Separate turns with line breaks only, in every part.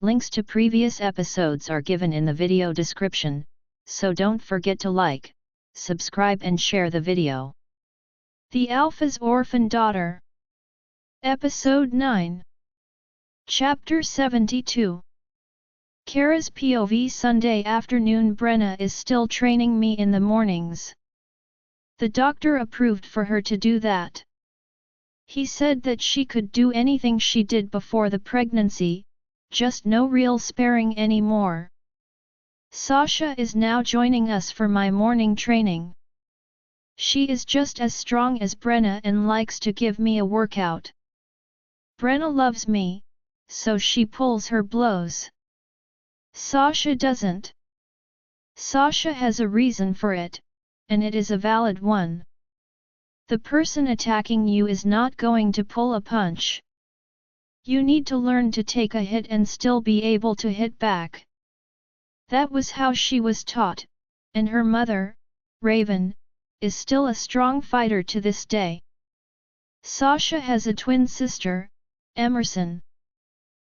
Links to previous episodes are given in the video description, so don't forget to like, subscribe and share the video. The Alpha's Orphan Daughter. Episode 9. Chapter 72. Kara's POV. Sunday afternoon. Brenna is still training me in the mornings. The doctor approved for her to do that. He said that she could do anything she did before the pregnancy, just no real sparring anymore. Sasha is now joining us for my morning training. She is just as strong as Brenna and likes to give me a workout. Brenna loves me, so she pulls her blows. Sasha doesn't. Sasha has a reason for it, and it is a valid one. The person attacking you is not going to pull a punch. You need to learn to take a hit and still be able to hit back. That was how she was taught, and her mother, Raven, is still a strong fighter to this day. Sasha has a twin sister, Emerson.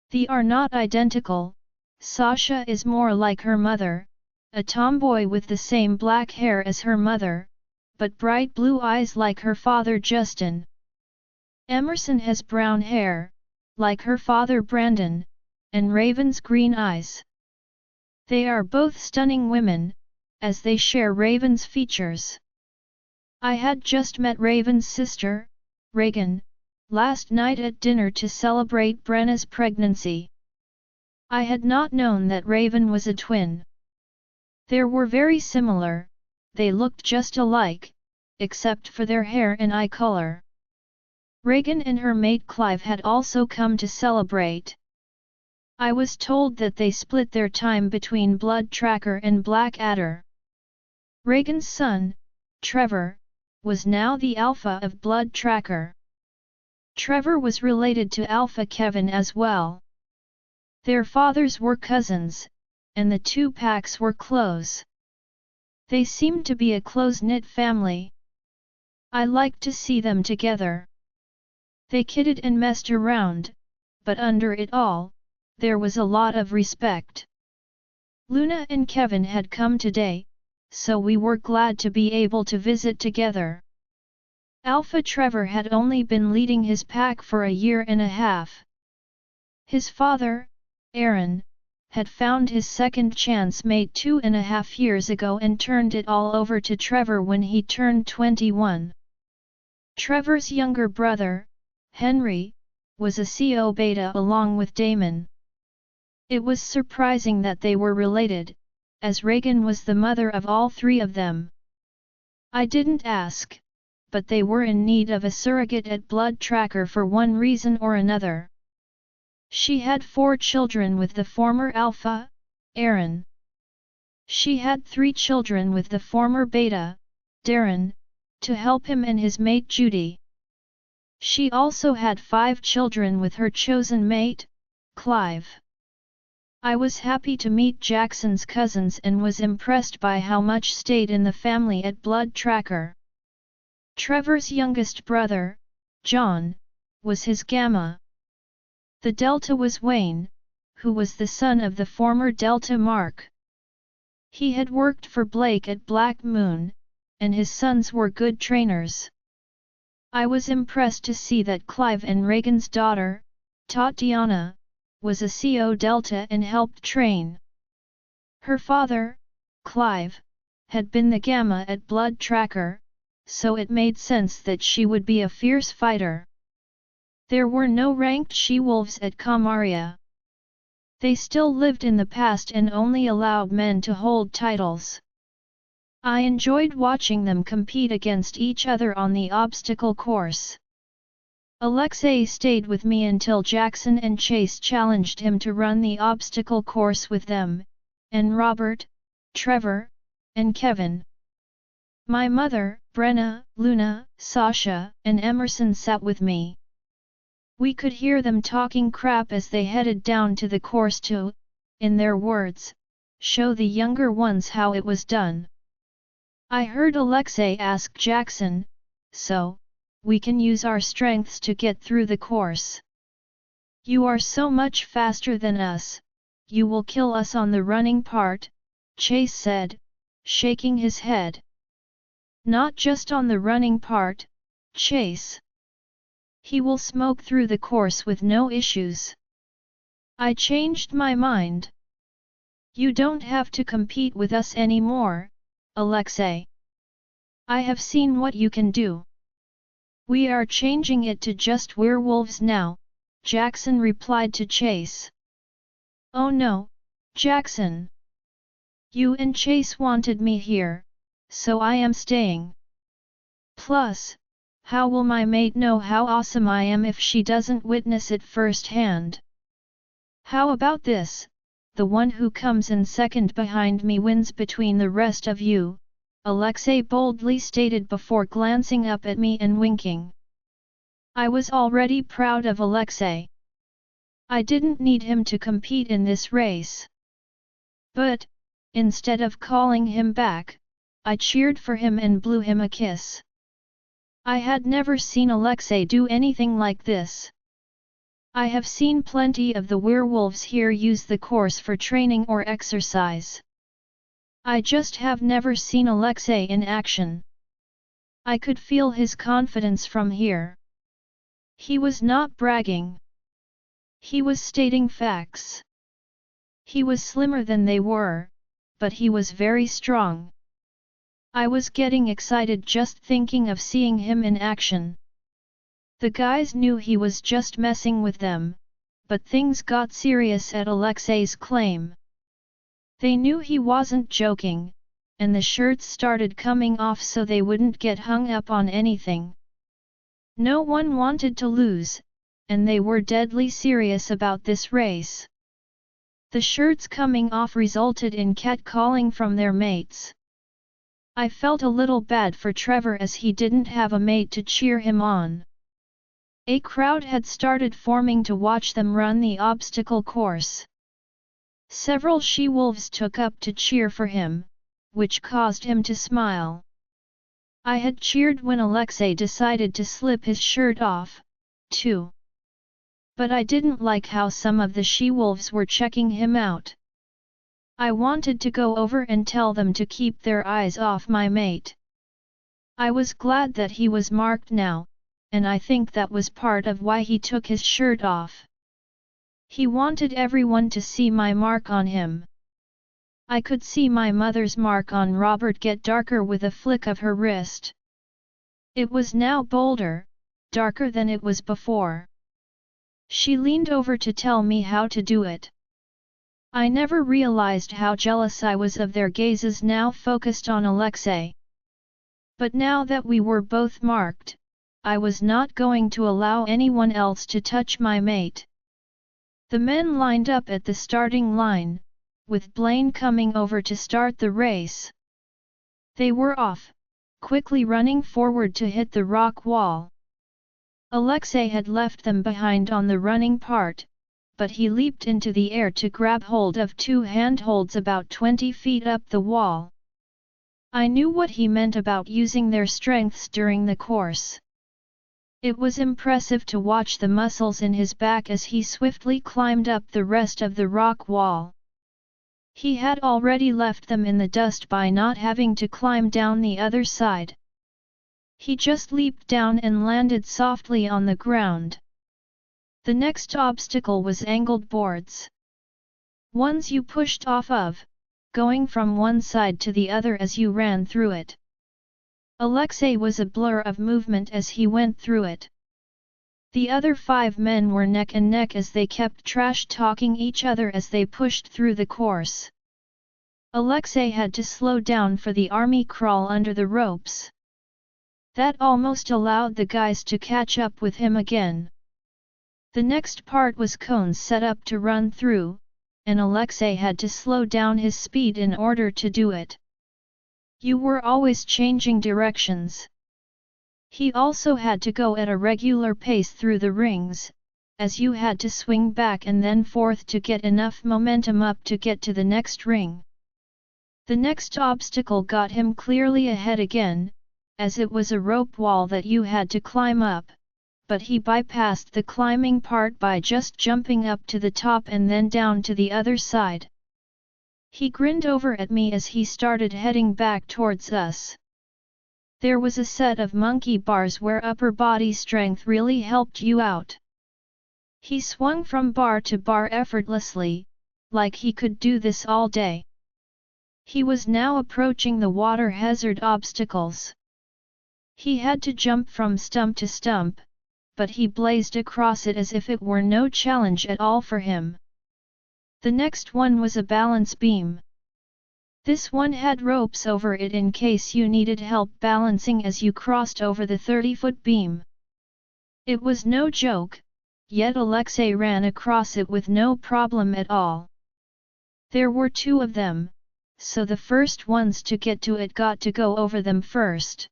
They are not identical. Sasha is more like her mother, a tomboy with the same black hair as her mother, but bright blue eyes like her father Justin. Emerson has brown hair, like her father Brandon, and Raven's green eyes. They are both stunning women, as they share Raven's features. I had just met Raven's sister, Reagan, last night at dinner to celebrate Brenna's pregnancy. I had not known that Raven was a twin. They were very similar, they looked just alike, except for their hair and eye color. Reagan and her mate Clive had also come to celebrate. I was told that they split their time between Blood Tracker and Black Adder. Reagan's son, Trevor, was now the Alpha of Blood Tracker. Trevor was related to Alpha Kevin as well. Their fathers were cousins, and the two packs were close. They seemed to be a close-knit family. I liked to see them together. They kidded and messed around, but under it all, there was a lot of respect. Luna and Kevin had come today, so we were glad to be able to visit together. Alpha Trevor had only been leading his pack for a year and a half. His father, Aaron, had found his second chance mate 2.5 years ago and turned it all over to Trevor when he turned 21. Trevor's younger brother, Henry, was a CO beta along with Damon. It was surprising that they were related, as Reagan was the mother of all three of them. I didn't ask, but they were in need of a surrogate at Blood Tracker for one reason or another. She had 4 children with the former Alpha, Aaron. She had 3 children with the former Beta, Darren, to help him and his mate Judy. She also had 5 children with her chosen mate, Clive. I was happy to meet Jackson's cousins and was impressed by how much stayed in the family at Blood Tracker. Trevor's youngest brother, John, was his Gamma. The Delta was Wayne, who was the son of the former Delta Mark. He had worked for Blake at Black Moon, and his sons were good trainers. I was impressed to see that Clive and Reagan's daughter, Tatiana, was a CO Delta and helped train. Her father, Clive, had been the Gamma at Blood Tracker, so it made sense that she would be a fierce fighter. There were no ranked she-wolves at Kamaria. They still lived in the past and only allowed men to hold titles. I enjoyed watching them compete against each other on the obstacle course. Alexei stayed with me until Jackson and Chase challenged him to run the obstacle course with them, and Robert, Trevor, and Kevin. My mother, Brenna, Luna, Sasha, and Emerson sat with me. We could hear them talking crap as they headed down to the course to, in their words, show the younger ones how it was done. I heard Alexei ask Jackson, "So, we can use our strengths to get through the course. You are so much faster than us," you will kill us on the running part, Chase said, shaking his head. Not just on the running part, Chase. He will smoke through the course with no issues. I changed my mind. You don't have to compete with us anymore, Alexei. I have seen what you can do. We are changing it to just werewolves now, Jackson replied to Chase. Oh no, Jackson. You and Chase wanted me here, so I am staying. Plus, how will my mate know how awesome I am if she doesn't witness it firsthand? How about this, the one who comes in second behind me wins between the rest of you, Alexei boldly stated before glancing up at me and winking. I was already proud of Alexei. I didn't need him to compete in this race. But, instead of calling him back, I cheered for him and blew him a kiss. I had never seen Alexei do anything like this. I have seen plenty of the werewolves here use the course for training or exercise. I just have never seen Alexei in action. I could feel his confidence from here. He was not bragging. He was stating facts. He was slimmer than they were, but he was very strong. I was getting excited just thinking of seeing him in action. The guys knew he was just messing with them, but things got serious at Alexei's claim. They knew he wasn't joking, and the shirts started coming off so they wouldn't get hung up on anything. No one wanted to lose, and they were deadly serious about this race. The shirts coming off resulted in catcalling from their mates. I felt a little bad for Trevor as he didn't have a mate to cheer him on. A crowd had started forming to watch them run the obstacle course. Several she-wolves took up to cheer for him, which caused him to smile. I had cheered when Alexei decided to slip his shirt off, too. But I didn't like how some of the she-wolves were checking him out. I wanted to go over and tell them to keep their eyes off my mate. I was glad that he was marked now, and I think that was part of why he took his shirt off. He wanted everyone to see my mark on him. I could see my mother's mark on Robert get darker with a flick of her wrist. It was now bolder, darker than it was before. She leaned over to tell me how to do it. I never realized how jealous I was of their gazes now focused on Alexei. But now that we were both marked, I was not going to allow anyone else to touch my mate. The men lined up at the starting line, with Blaine coming over to start the race. They were off, quickly running forward to hit the rock wall. Alexei had left them behind on the running part, but he leaped into the air to grab hold of two handholds about 20 feet up the wall. I knew what he meant about using their strengths during the course. It was impressive to watch the muscles in his back as he swiftly climbed up the rest of the rock wall. He had already left them in the dust by not having to climb down the other side. He just leaped down and landed softly on the ground. The next obstacle was angled boards. Ones you pushed off of, going from one side to the other as you ran through it. Alexei was a blur of movement as he went through it. The other 5 men were neck and neck as they kept trash-talking each other as they pushed through the course. Alexei had to slow down for the army crawl under the ropes. That almost allowed the guys to catch up with him again. The next part was cones set up to run through, and Alexei had to slow down his speed in order to do it. You were always changing directions. He also had to go at a regular pace through the rings, as you had to swing back and then forth to get enough momentum up to get to the next ring. The next obstacle got him clearly ahead again, as it was a rope wall that you had to climb up, but he bypassed the climbing part by just jumping up to the top and then down to the other side. He grinned over at me as he started heading back towards us. There was a set of monkey bars where upper body strength really helped you out. He swung from bar to bar effortlessly, like he could do this all day. He was now approaching the water hazard obstacles. He had to jump from stump to stump, but he blazed across it as if it were no challenge at all for him. The next one was a balance beam. This one had ropes over it in case you needed help balancing as you crossed over the 30-foot beam. It was no joke, yet Alexei ran across it with no problem at all. There were 2 of them, so the first ones to get to it got to go over them first.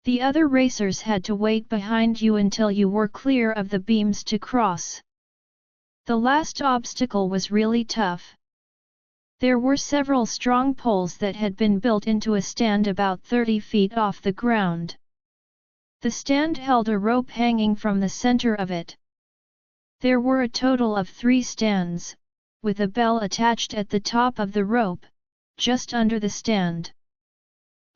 The other racers had to wait behind you until you were clear of the beams to cross. The last obstacle was really tough. There were several strong poles that had been built into a stand about 30 feet off the ground. The stand held a rope hanging from the center of it. There were a total of 3 stands, with a bell attached at the top of the rope, just under the stand.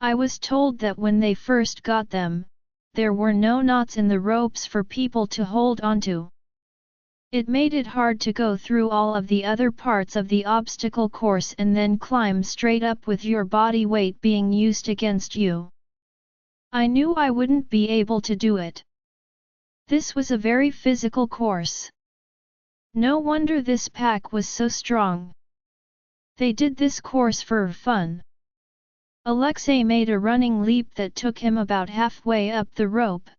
I was told that when they first got them, there were no knots in the ropes for people to hold onto. It made it hard to go through all of the other parts of the obstacle course and then climb straight up with your body weight being used against you. I knew I wouldn't be able to do it. This was a very physical course. No wonder this pack was so strong. They did this course for fun. Alexei made a running leap that took him about halfway up the rope.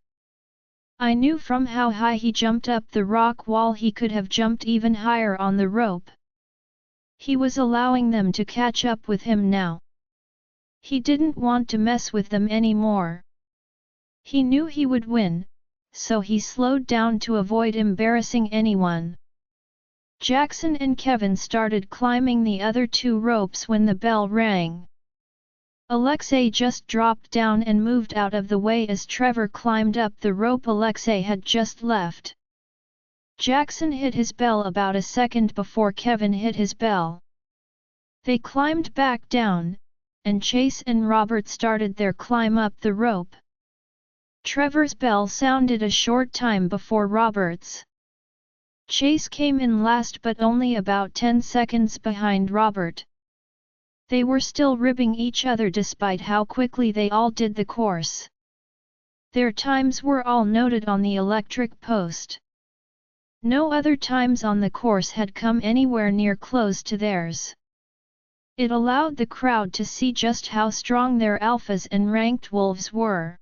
I knew from how high he jumped up the rock wall he could have jumped even higher on the rope. He was allowing them to catch up with him now. He didn't want to mess with them anymore. He knew he would win, so he slowed down to avoid embarrassing anyone. Jackson and Kevin started climbing the other 2 ropes when the bell rang. Alexei just dropped down and moved out of the way as Trevor climbed up the rope Alexei had just left. Jackson hit his bell about a second before Kevin hit his bell. They climbed back down, and Chase and Robert started their climb up the rope. Trevor's bell sounded a short time before Robert's. Chase came in last but only about 10 seconds behind Robert. They were still ribbing each other despite how quickly they all did the course. Their times were all noted on the electric post. No other times on the course had come anywhere near close to theirs. It allowed the crowd to see just how strong their alphas and ranked wolves were.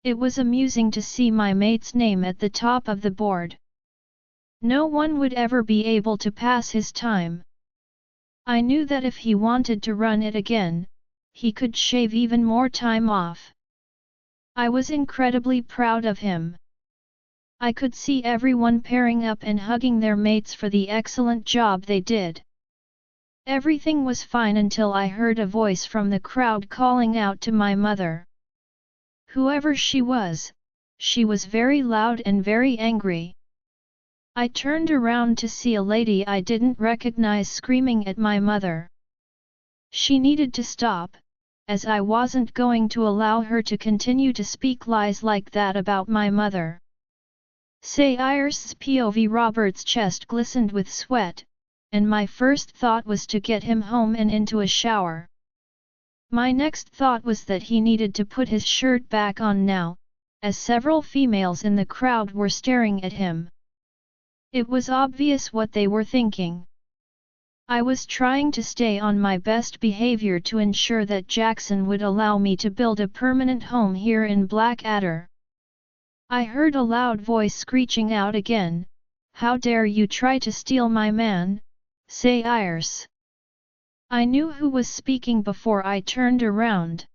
It was amusing to see my mate's name at the top of the board. No one would ever be able to pass his time. I knew that if he wanted to run it again, he could shave even more time off. I was incredibly proud of him. I could see everyone pairing up and hugging their mates for the excellent job they did. Everything was fine until I heard a voice from the crowd calling out to my mother. Whoever she was very loud and very angry. I turned around to see a lady I didn't recognize screaming at my mother. She needed to stop, as I wasn't going to allow her to continue to speak lies like that about my mother. Say Iris POV Robert's chest glistened with sweat, and my first thought was to get him home and into a shower. My next thought was that he needed to put his shirt back on now, as several females in the crowd were staring at him. It was obvious what they were thinking. I was trying to stay on my best behavior to ensure that Jackson would allow me to build a permanent home here in Blackadder. I heard a loud voice screeching out again, "How dare you try to steal my man, say Iris." I knew who was speaking before I turned around.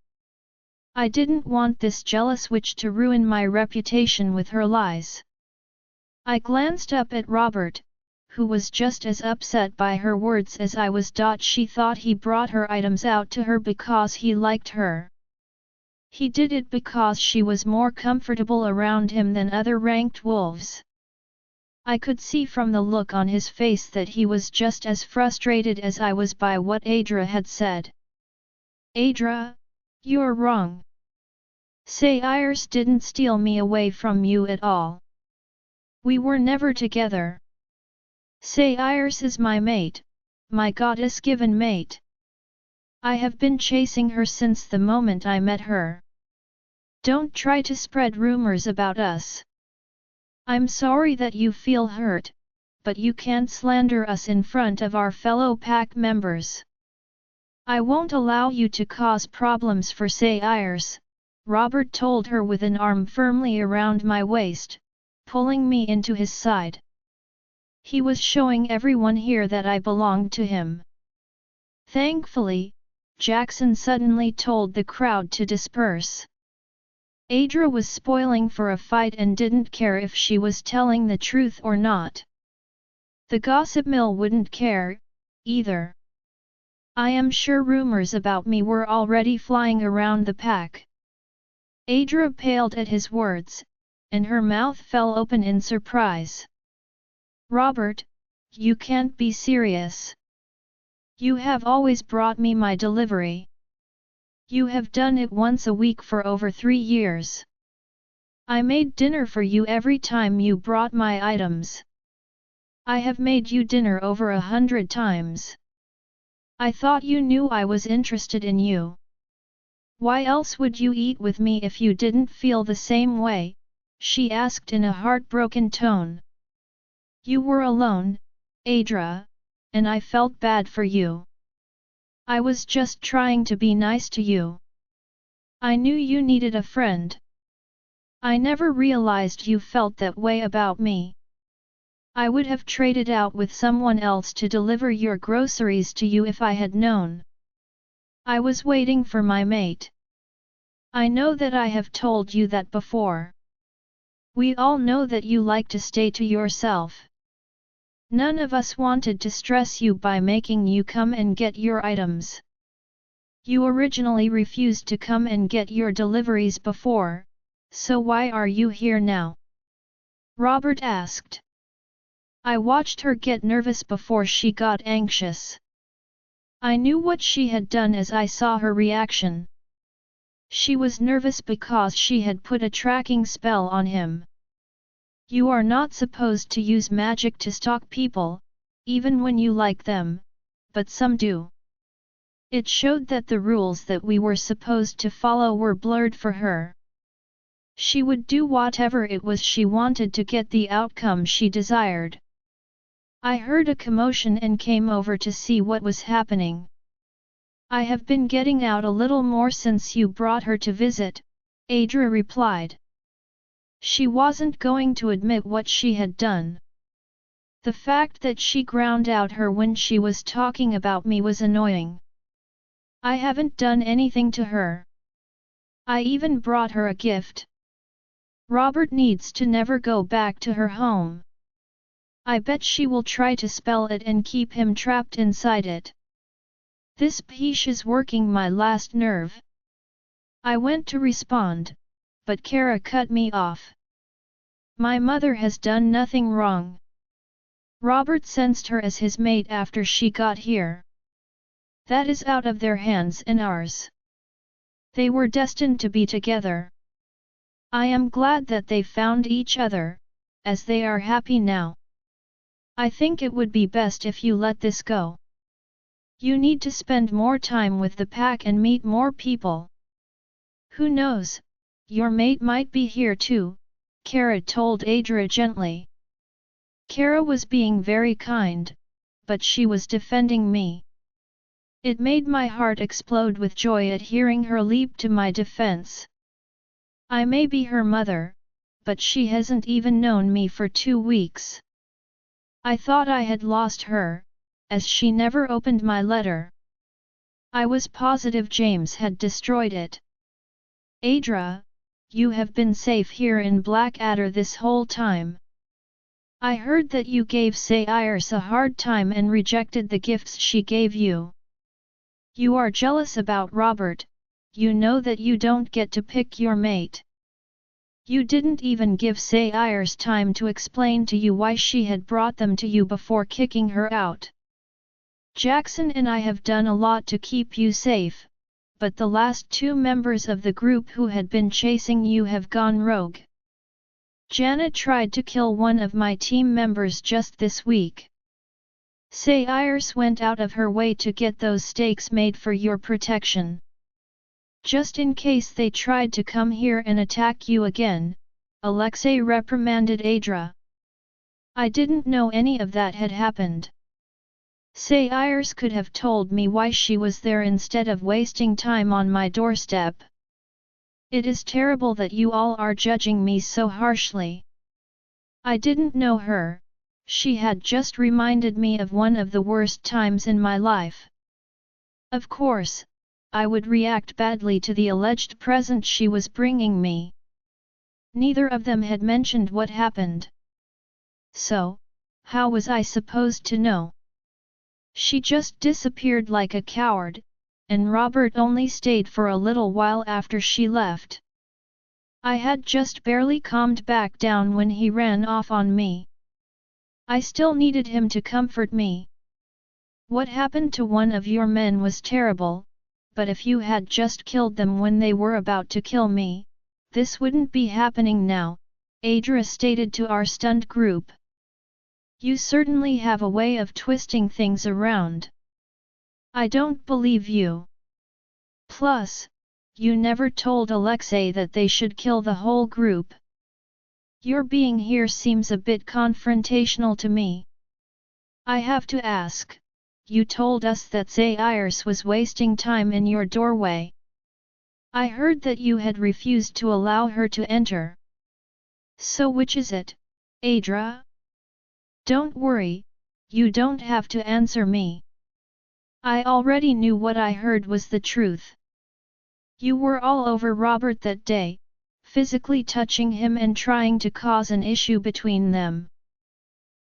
I didn't want this jealous witch to ruin my reputation with her lies. I glanced up at Robert, who was just as upset by her words as I was. She thought he brought her items out to her because he liked her. He did it because she was more comfortable around him than other ranked wolves. I could see from the look on his face that he was just as frustrated as I was by what Adra had said. Adra, you're wrong. Sayers didn't steal me away from you at all. We were never together. Sayers is my mate, my goddess-given mate. I have been chasing her since the moment I met her. Don't try to spread rumors about us. I'm sorry that you feel hurt, but you can't slander us in front of our fellow pack members. I won't allow you to cause problems for Sayers, Robert told her with an arm firmly around my waist, pulling me into his side. He was showing everyone here that I belonged to him. Thankfully, Jackson suddenly told the crowd to disperse. Adra was spoiling for a fight and didn't care if she was telling the truth or not. The gossip mill wouldn't care, either. I am sure rumors about me were already flying around the pack. Adra paled at his words, and her mouth fell open in surprise. Robert, you can't be serious. You have always brought me my delivery. You have done it once a week for over 3 years. I made dinner for you every time you brought my items. I have made you dinner over 100 times. I thought you knew I was interested in you. Why else would you eat with me if you didn't feel the same way? She asked in a heartbroken tone. You were alone, Adra, and I felt bad for you. I was just trying to be nice to you. I knew you needed a friend. I never realized you felt that way about me. I would have traded out with someone else to deliver your groceries to you if I had known. I was waiting for my mate. I know that I have told you that before. We all know that you like to stay to yourself. None of us wanted to stress you by making you come and get your items. You originally refused to come and get your deliveries before, so why are you here now? Robert asked. I watched her get nervous before she got anxious. I knew what she had done as I saw her reaction. She was nervous because she had put a tracking spell on him. You are not supposed to use magic to stalk people, even when you like them, but some do. It showed that the rules that we were supposed to follow were blurred for her. She would do whatever it was she wanted to get the outcome she desired. I heard a commotion and came over to see what was happening. I have been getting out a little more since you brought her to visit, Adra replied. She wasn't going to admit what she had done. The fact that she ground out her when she was talking about me was annoying. I haven't done anything to her. I even brought her a gift. Robert needs to never go back to her home. I bet she will try to spell it and keep him trapped inside it. This peach is working my last nerve. I went to respond, but Kara cut me off. My mother has done nothing wrong. Robert sensed her as his mate after she got here. That is out of their hands and ours. They were destined to be together. I am glad that they found each other, as they are happy now. I think it would be best if you let this go. You need to spend more time with the pack and meet more people. Who knows, your mate might be here too, Kara told Adra gently. Kara was being very kind, but she was defending me. It made my heart explode with joy at hearing her leap to my defense. I may be her mother, but she hasn't even known me for 2 weeks. I thought I had lost her, as she never opened my letter. I was positive James had destroyed it. Adra, you have been safe here in Blackadder this whole time. I heard that you gave Sayers a hard time and rejected the gifts she gave you. You are jealous about Robert, you know that you don't get to pick your mate. You didn't even give Sayers time to explain to you why she had brought them to you before kicking her out. Jackson and I have done a lot to keep you safe, but the last 2 members of the group who had been chasing you have gone rogue. Janet tried to kill one of my team members just this week. Sayers went out of her way to get those stakes made for your protection. Just in case they tried to come here and attack you again, Alexei reprimanded Adra. I didn't know any of that had happened. Sayers could have told me why she was there instead of wasting time on my doorstep. It is terrible that you all are judging me so harshly. I didn't know her, she had just reminded me of one of the worst times in my life. Of course, I would react badly to the alleged present she was bringing me. Neither of them had mentioned what happened. So, how was I supposed to know? She just disappeared like a coward, and Robert only stayed for a little while after she left. I had just barely calmed back down when he ran off on me. I still needed him to comfort me. What happened to one of your men was terrible, but if you had just killed them when they were about to kill me, this wouldn't be happening now, Adra stated to our stunned group. You certainly have a way of twisting things around. I don't believe you. Plus, you never told Alexei that they should kill the whole group. Your being here seems a bit confrontational to me. I have to ask, you told us that Sayers was wasting time in your doorway. I heard that you had refused to allow her to enter. So which is it, Adra? Don't worry, you don't have to answer me. I already knew what I heard was the truth. You were all over Robert that day, physically touching him and trying to cause an issue between them.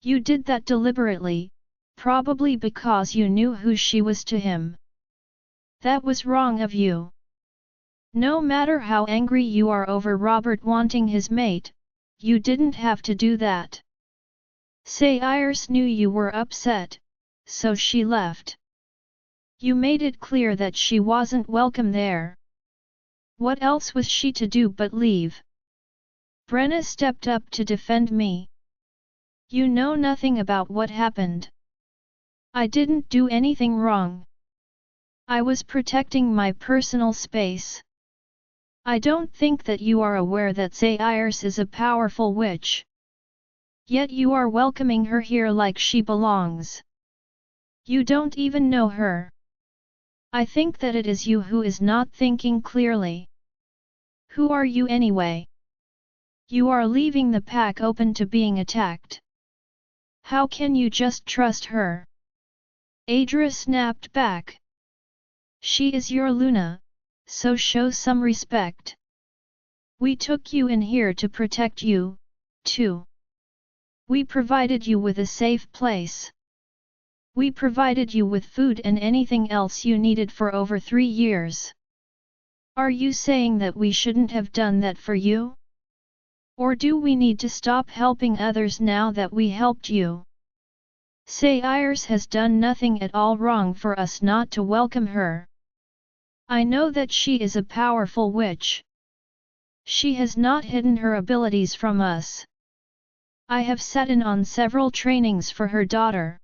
You did that deliberately, probably because you knew who she was to him. That was wrong of you. No matter how angry you are over Robert wanting his mate, you didn't have to do that. Sayers knew you were upset, so she left. You made it clear that she wasn't welcome there. What else was she to do but leave? Brenna stepped up to defend me. You know nothing about what happened. I didn't do anything wrong. I was protecting my personal space. I don't think that you are aware that Sayers is a powerful witch. Yet you are welcoming her here like she belongs. You don't even know her. I think that it is you who is not thinking clearly. Who are you anyway? You are leaving the pack open to being attacked. How can you just trust her? Adra snapped back. She is your Luna, so show some respect. We took you in here to protect you, too. We provided you with a safe place. We provided you with food and anything else you needed for over 3 years. Are you saying that we shouldn't have done that for you? Or do we need to stop helping others now that we helped you? Sayers has done nothing at all wrong for us not to welcome her. I know that she is a powerful witch. She has not hidden her abilities from us. I have sat in on several trainings for her daughter.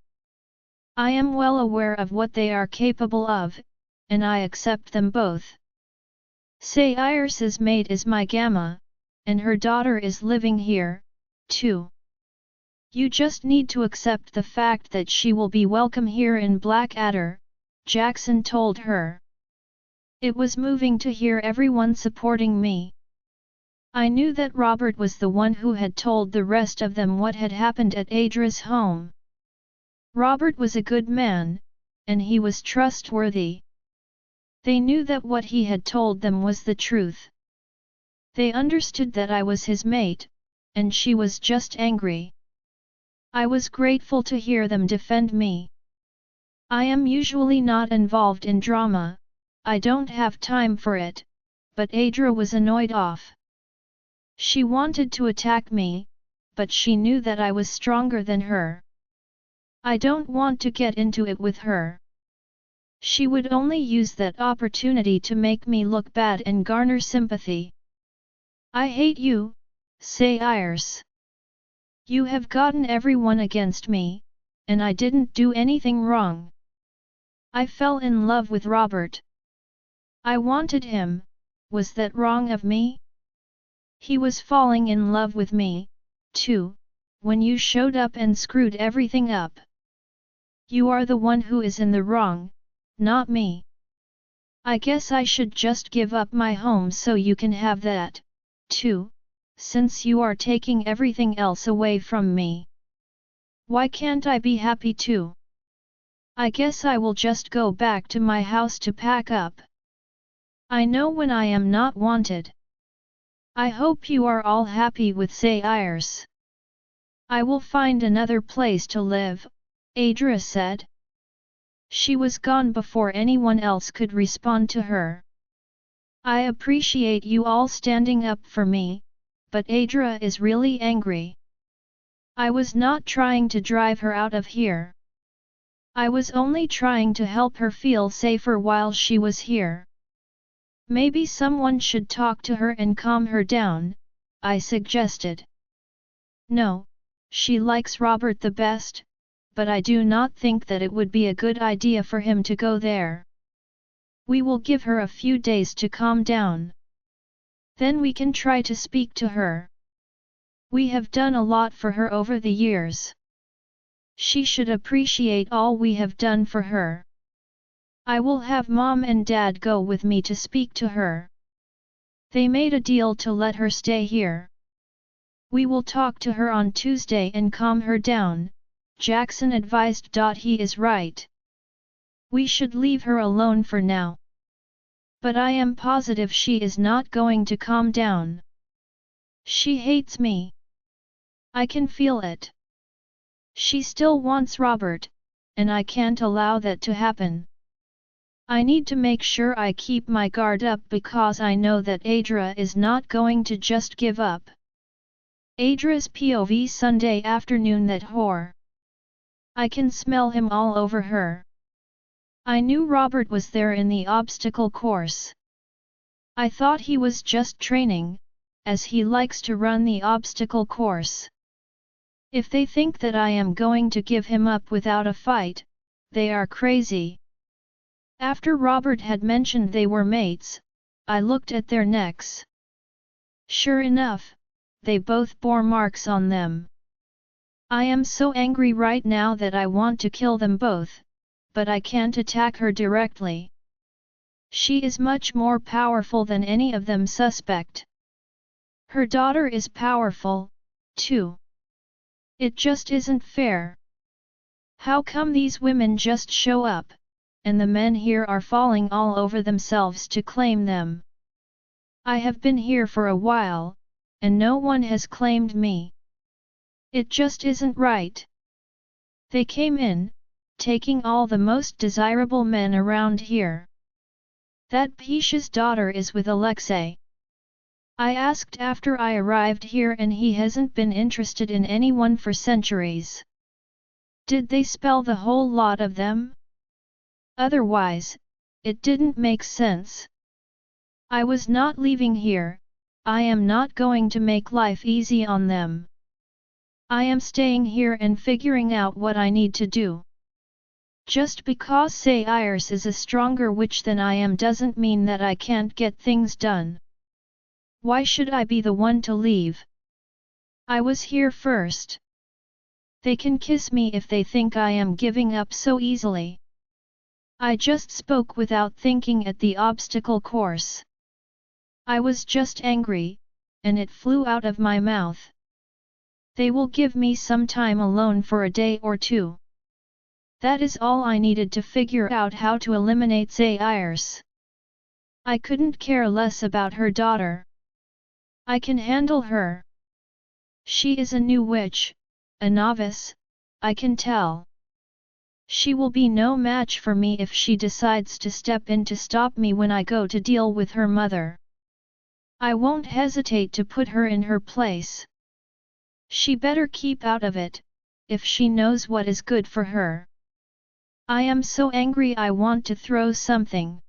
I am well aware of what they are capable of, and I accept them both. Sayers' mate is my Gamma, and her daughter is living here, too. You just need to accept the fact that she will be welcome here in Blackadder, Jackson told her. It was moving to hear everyone supporting me. I knew that Robert was the one who had told the rest of them what had happened at Adra's home. Robert was a good man, and he was trustworthy. They knew that what he had told them was the truth. They understood that I was his mate, and she was just angry. I was grateful to hear them defend me. I am usually not involved in drama, I don't have time for it, but Adra was annoyed off. She wanted to attack me, but she knew that I was stronger than her. I don't want to get into it with her. She would only use that opportunity to make me look bad and garner sympathy. I hate you, Sayers. You have gotten everyone against me, and I didn't do anything wrong. I fell in love with Robert. I wanted him, was that wrong of me? He was falling in love with me, too, when you showed up and screwed everything up. You are the one who is in the wrong, not me. I guess I should just give up my home so you can have that, too, since you are taking everything else away from me. Why can't I be happy too? I guess I will just go back to my house to pack up. I know when I am not wanted. I hope you are all happy with Sayers. I will find another place to live, Adra said. She was gone before anyone else could respond to her. I appreciate you all standing up for me, but Adra is really angry. I was not trying to drive her out of here. I was only trying to help her feel safer while she was here. Maybe someone should talk to her and calm her down, I suggested. No, she likes Robert the best, but I do not think that it would be a good idea for him to go there. We will give her a few days to calm down. Then we can try to speak to her. We have done a lot for her over the years. She should appreciate all we have done for her. I will have Mom and Dad go with me to speak to her. They made a deal to let her stay here. We will talk to her on Tuesday and calm her down, Jackson advised. He is right. We should leave her alone for now. But I am positive she is not going to calm down. She hates me. I can feel it. She still wants Robert, and I can't allow that to happen. I need to make sure I keep my guard up because I know that Adra is not going to just give up. Adra's POV Sunday afternoon. That whore. I can smell him all over her. I knew Robert was there in the obstacle course. I thought he was just training, as he likes to run the obstacle course. If they think that I am going to give him up without a fight, they are crazy. After Robert had mentioned they were mates, I looked at their necks. Sure enough, they both bore marks on them. I am so angry right now that I want to kill them both, but I can't attack her directly. She is much more powerful than any of them suspect. Her daughter is powerful, too. It just isn't fair. How come these women just show up, and the men here are falling all over themselves to claim them? I have been here for a while, and no one has claimed me. It just isn't right. They came in, taking all the most desirable men around here. That Pisha's daughter is with Alexei. I asked after I arrived here and he hasn't been interested in anyone for centuries. Did they spell the whole lot of them? Otherwise, it didn't make sense. I was not leaving here, I am not going to make life easy on them. I am staying here and figuring out what I need to do. Just because Sayers is a stronger witch than I am doesn't mean that I can't get things done. Why should I be the one to leave? I was here first. They can kiss me if they think I am giving up so easily. I just spoke without thinking at the obstacle course. I was just angry, and it flew out of my mouth. They will give me some time alone for a day or two. That is all I needed to figure out how to eliminate Sayers. I couldn't care less about her daughter. I can handle her. She is a new witch, a novice, I can tell. She will be no match for me if she decides to step in to stop me when I go to deal with her mother. I won't hesitate to put her in her place. She better keep out of it, if she knows what is good for her. I am so angry I want to throw something.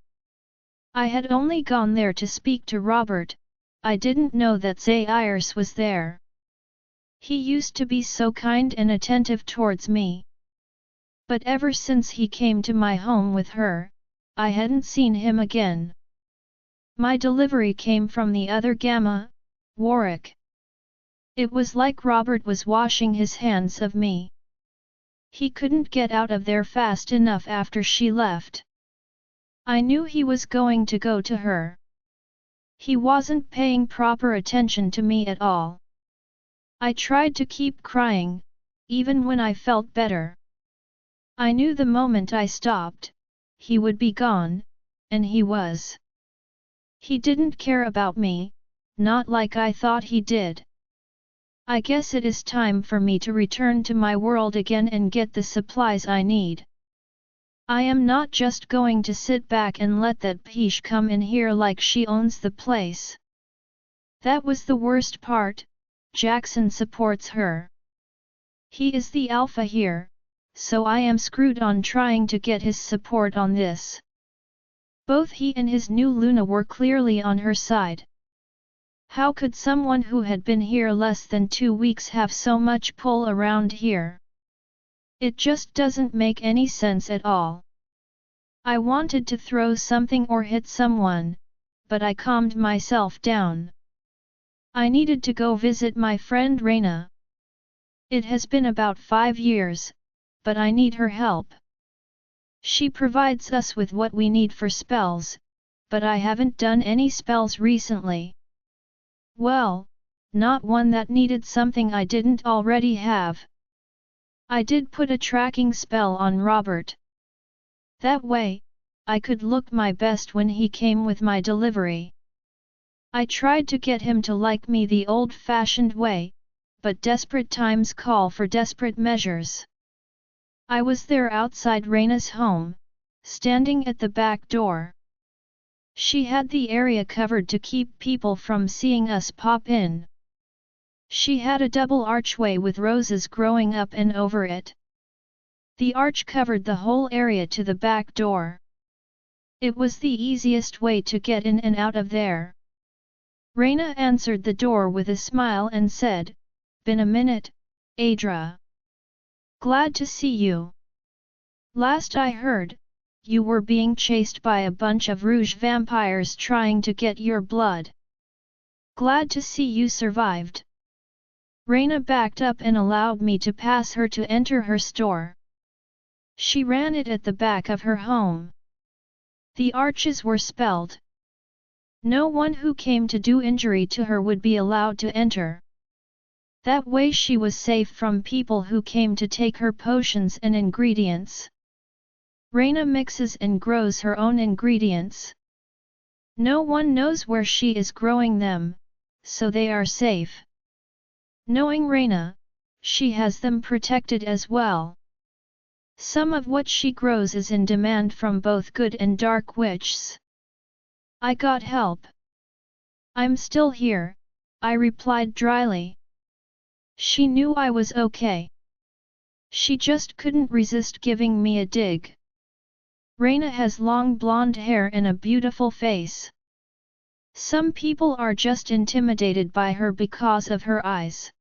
I had only gone there to speak to Robert, I didn't know that Zairs was there. He used to be so kind and attentive towards me. But ever since he came to my home with her, I hadn't seen him again. My delivery came from the other Gamma, Warwick. It was like Robert was washing his hands of me. He couldn't get out of there fast enough after she left. I knew he was going to go to her. He wasn't paying proper attention to me at all. I tried to keep crying, even when I felt better. I knew the moment I stopped, he would be gone, and he was. He didn't care about me, not like I thought he did. I guess it is time for me to return to my world again and get the supplies I need. I am not just going to sit back and let that peach come in here like she owns the place. That was the worst part, Jackson supports her. He is the alpha here, so I am screwed on trying to get his support on this. Both he and his new Luna were clearly on her side. How could someone who had been here less than 2 weeks have so much pull around here? It just doesn't make any sense at all. I wanted to throw something or hit someone, but I calmed myself down. I needed to go visit my friend Reina. It has been about 5 years, but I need her help. She provides us with what we need for spells, but I haven't done any spells recently. Well, not one that needed something I didn't already have. I did put a tracking spell on Robert. That way, I could look my best when he came with my delivery. I tried to get him to like me the old-fashioned way, but desperate times call for desperate measures. I was there outside Reina's home, standing at the back door. She had the area covered to keep people from seeing us pop in. She had a double archway with roses growing up and over it. The arch covered the whole area to the back door. It was the easiest way to get in and out of there. Reina answered the door with a smile and said, "Been a minute, Adra. Glad to see you. Last I heard, you were being chased by a bunch of rouge vampires trying to get your blood. Glad to see you survived." Reina backed up and allowed me to pass her to enter her store. She ran it at the back of her home. The arches were spelled. No one who came to do injury to her would be allowed to enter. That way she was safe from people who came to take her potions and ingredients. Reina mixes and grows her own ingredients. No one knows where she is growing them, so they are safe. Knowing Reina, she has them protected as well. Some of what she grows is in demand from both good and dark witches. I got help. I'm still here, I replied dryly. She knew I was okay. She just couldn't resist giving me a dig. Reina has long blonde hair and a beautiful face. Some people are just intimidated by her because of her eyes.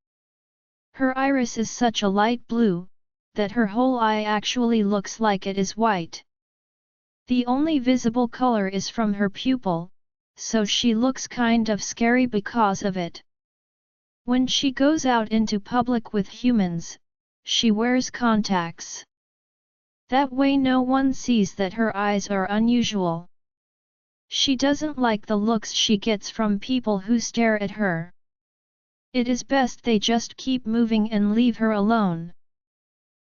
Her iris is such a light blue, that her whole eye actually looks like it is white. The only visible color is from her pupil, so she looks kind of scary because of it. When she goes out into public with humans, she wears contacts. That way no one sees that her eyes are unusual. She doesn't like the looks she gets from people who stare at her. It is best they just keep moving and leave her alone.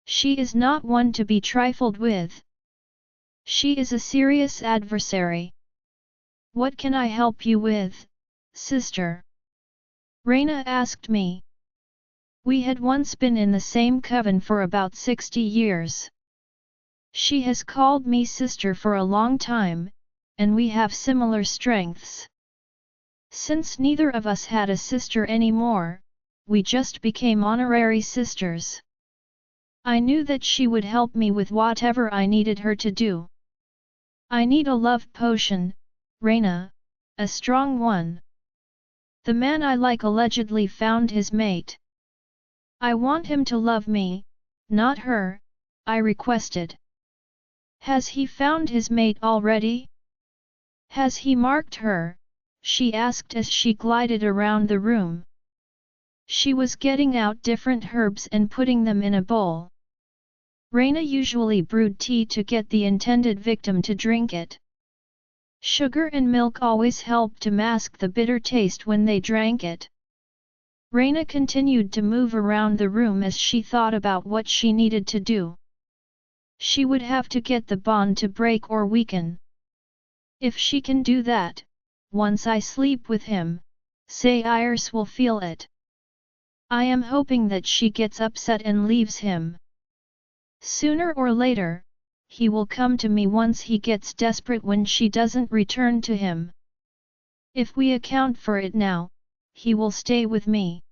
She is not one to be trifled with. She is a serious adversary. What can I help you with, sister? Reina asked me. We had once been in the same coven for about 60 years. She has called me sister for a long time, and we have similar strengths. Since neither of us had a sister anymore, we just became honorary sisters. I knew that she would help me with whatever I needed her to do. I need a love potion, Reina, a strong one. The man I like allegedly found his mate. I want him to love me, not her, I requested. Has he found his mate already? Has he marked her? She asked as she glided around the room. She was getting out different herbs and putting them in a bowl. Reina usually brewed tea to get the intended victim to drink it. Sugar and milk always helped to mask the bitter taste when they drank it. Reina continued to move around the room as she thought about what she needed to do. She would have to get the bond to break or weaken. If she can do that, once I sleep with him, Sayers will feel it. I am hoping that she gets upset and leaves him. Sooner or later, he will come to me once he gets desperate when she doesn't return to him. If we account for it now, he will stay with me.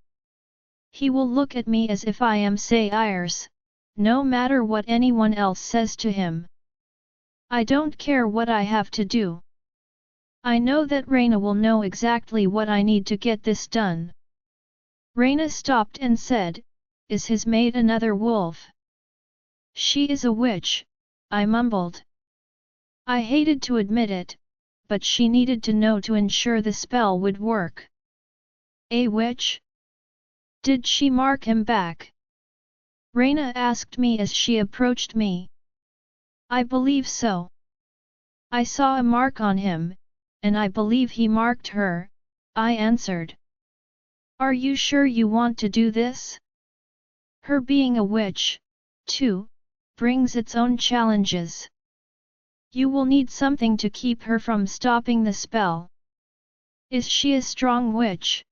He will look at me as if I am Sayers, no matter what anyone else says to him. I don't care what I have to do. I know that Reina will know exactly what I need to get this done. Reina stopped and said, "Is his mate another wolf?" "She is a witch," I mumbled. I hated to admit it, but she needed to know to ensure the spell would work. "A witch? Did she mark him back?" Reina asked me as she approached me. "I believe so. I saw a mark on him, and I believe he marked her," I answered. "Are you sure you want to do this? Her being a witch, too, brings its own challenges. You will need something to keep her from stopping the spell. Is she a strong witch?"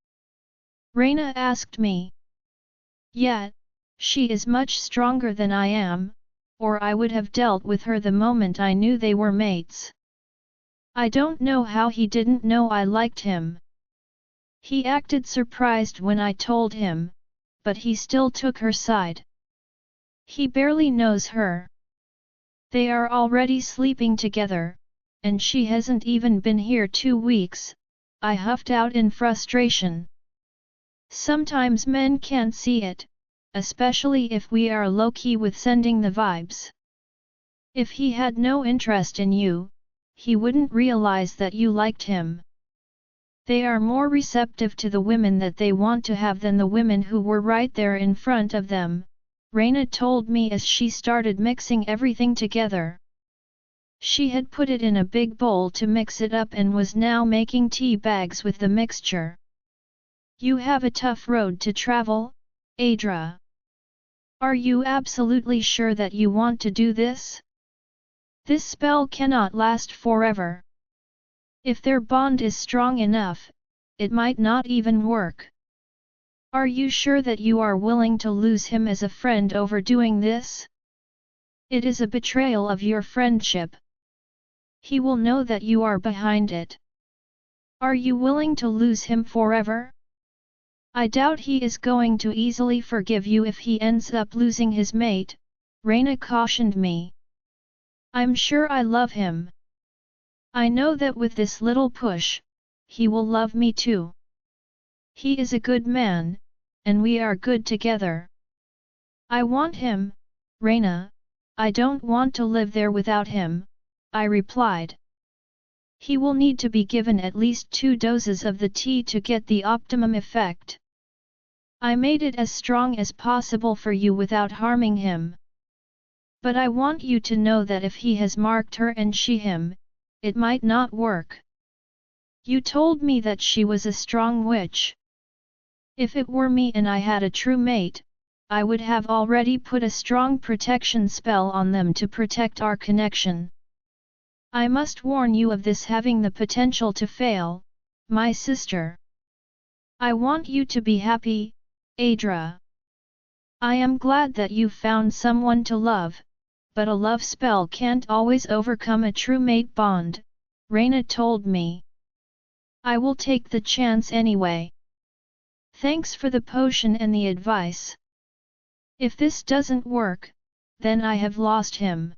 Reina asked me. "Yeah, she is much stronger than I am, or I would have dealt with her the moment I knew they were mates. I don't know how he didn't know I liked him. He acted surprised when I told him, but he still took her side. He barely knows her. They are already sleeping together, and she hasn't even been here 2 weeks," I huffed out in frustration. "Sometimes men can't see it, especially if we are low-key with sending the vibes. If he had no interest in you, he wouldn't realize that you liked him. They are more receptive to the women that they want to have than the women who were right there in front of them," Reina told me as she started mixing everything together. She had put it in a big bowl to mix it up and was now making tea bags with the mixture. "You have a tough road to travel, Adra. Are you absolutely sure that you want to do this? This spell cannot last forever. If their bond is strong enough, it might not even work. Are you sure that you are willing to lose him as a friend over doing this? It is a betrayal of your friendship. He will know that you are behind it. Are you willing to lose him forever? I doubt he is going to easily forgive you if he ends up losing his mate," Reina cautioned me. "I'm sure I love him. I know that with this little push, he will love me too. He is a good man, and we are good together. I want him, Reina, I don't want to live there without him," I replied. "He will need to be given at least 2 doses of the tea to get the optimum effect. I made it as strong as possible for you without harming him. But I want you to know that if he has marked her and she him, it might not work. You told me that she was a strong witch. If it were me and I had a true mate, I would have already put a strong protection spell on them to protect our connection. I must warn you of this having the potential to fail, my sister. I want you to be happy, Adra. I am glad that you found someone to love, but a love spell can't always overcome a true mate bond, Reina told me. I will take the chance anyway. Thanks for the potion and the advice. If this doesn't work, then I have lost him.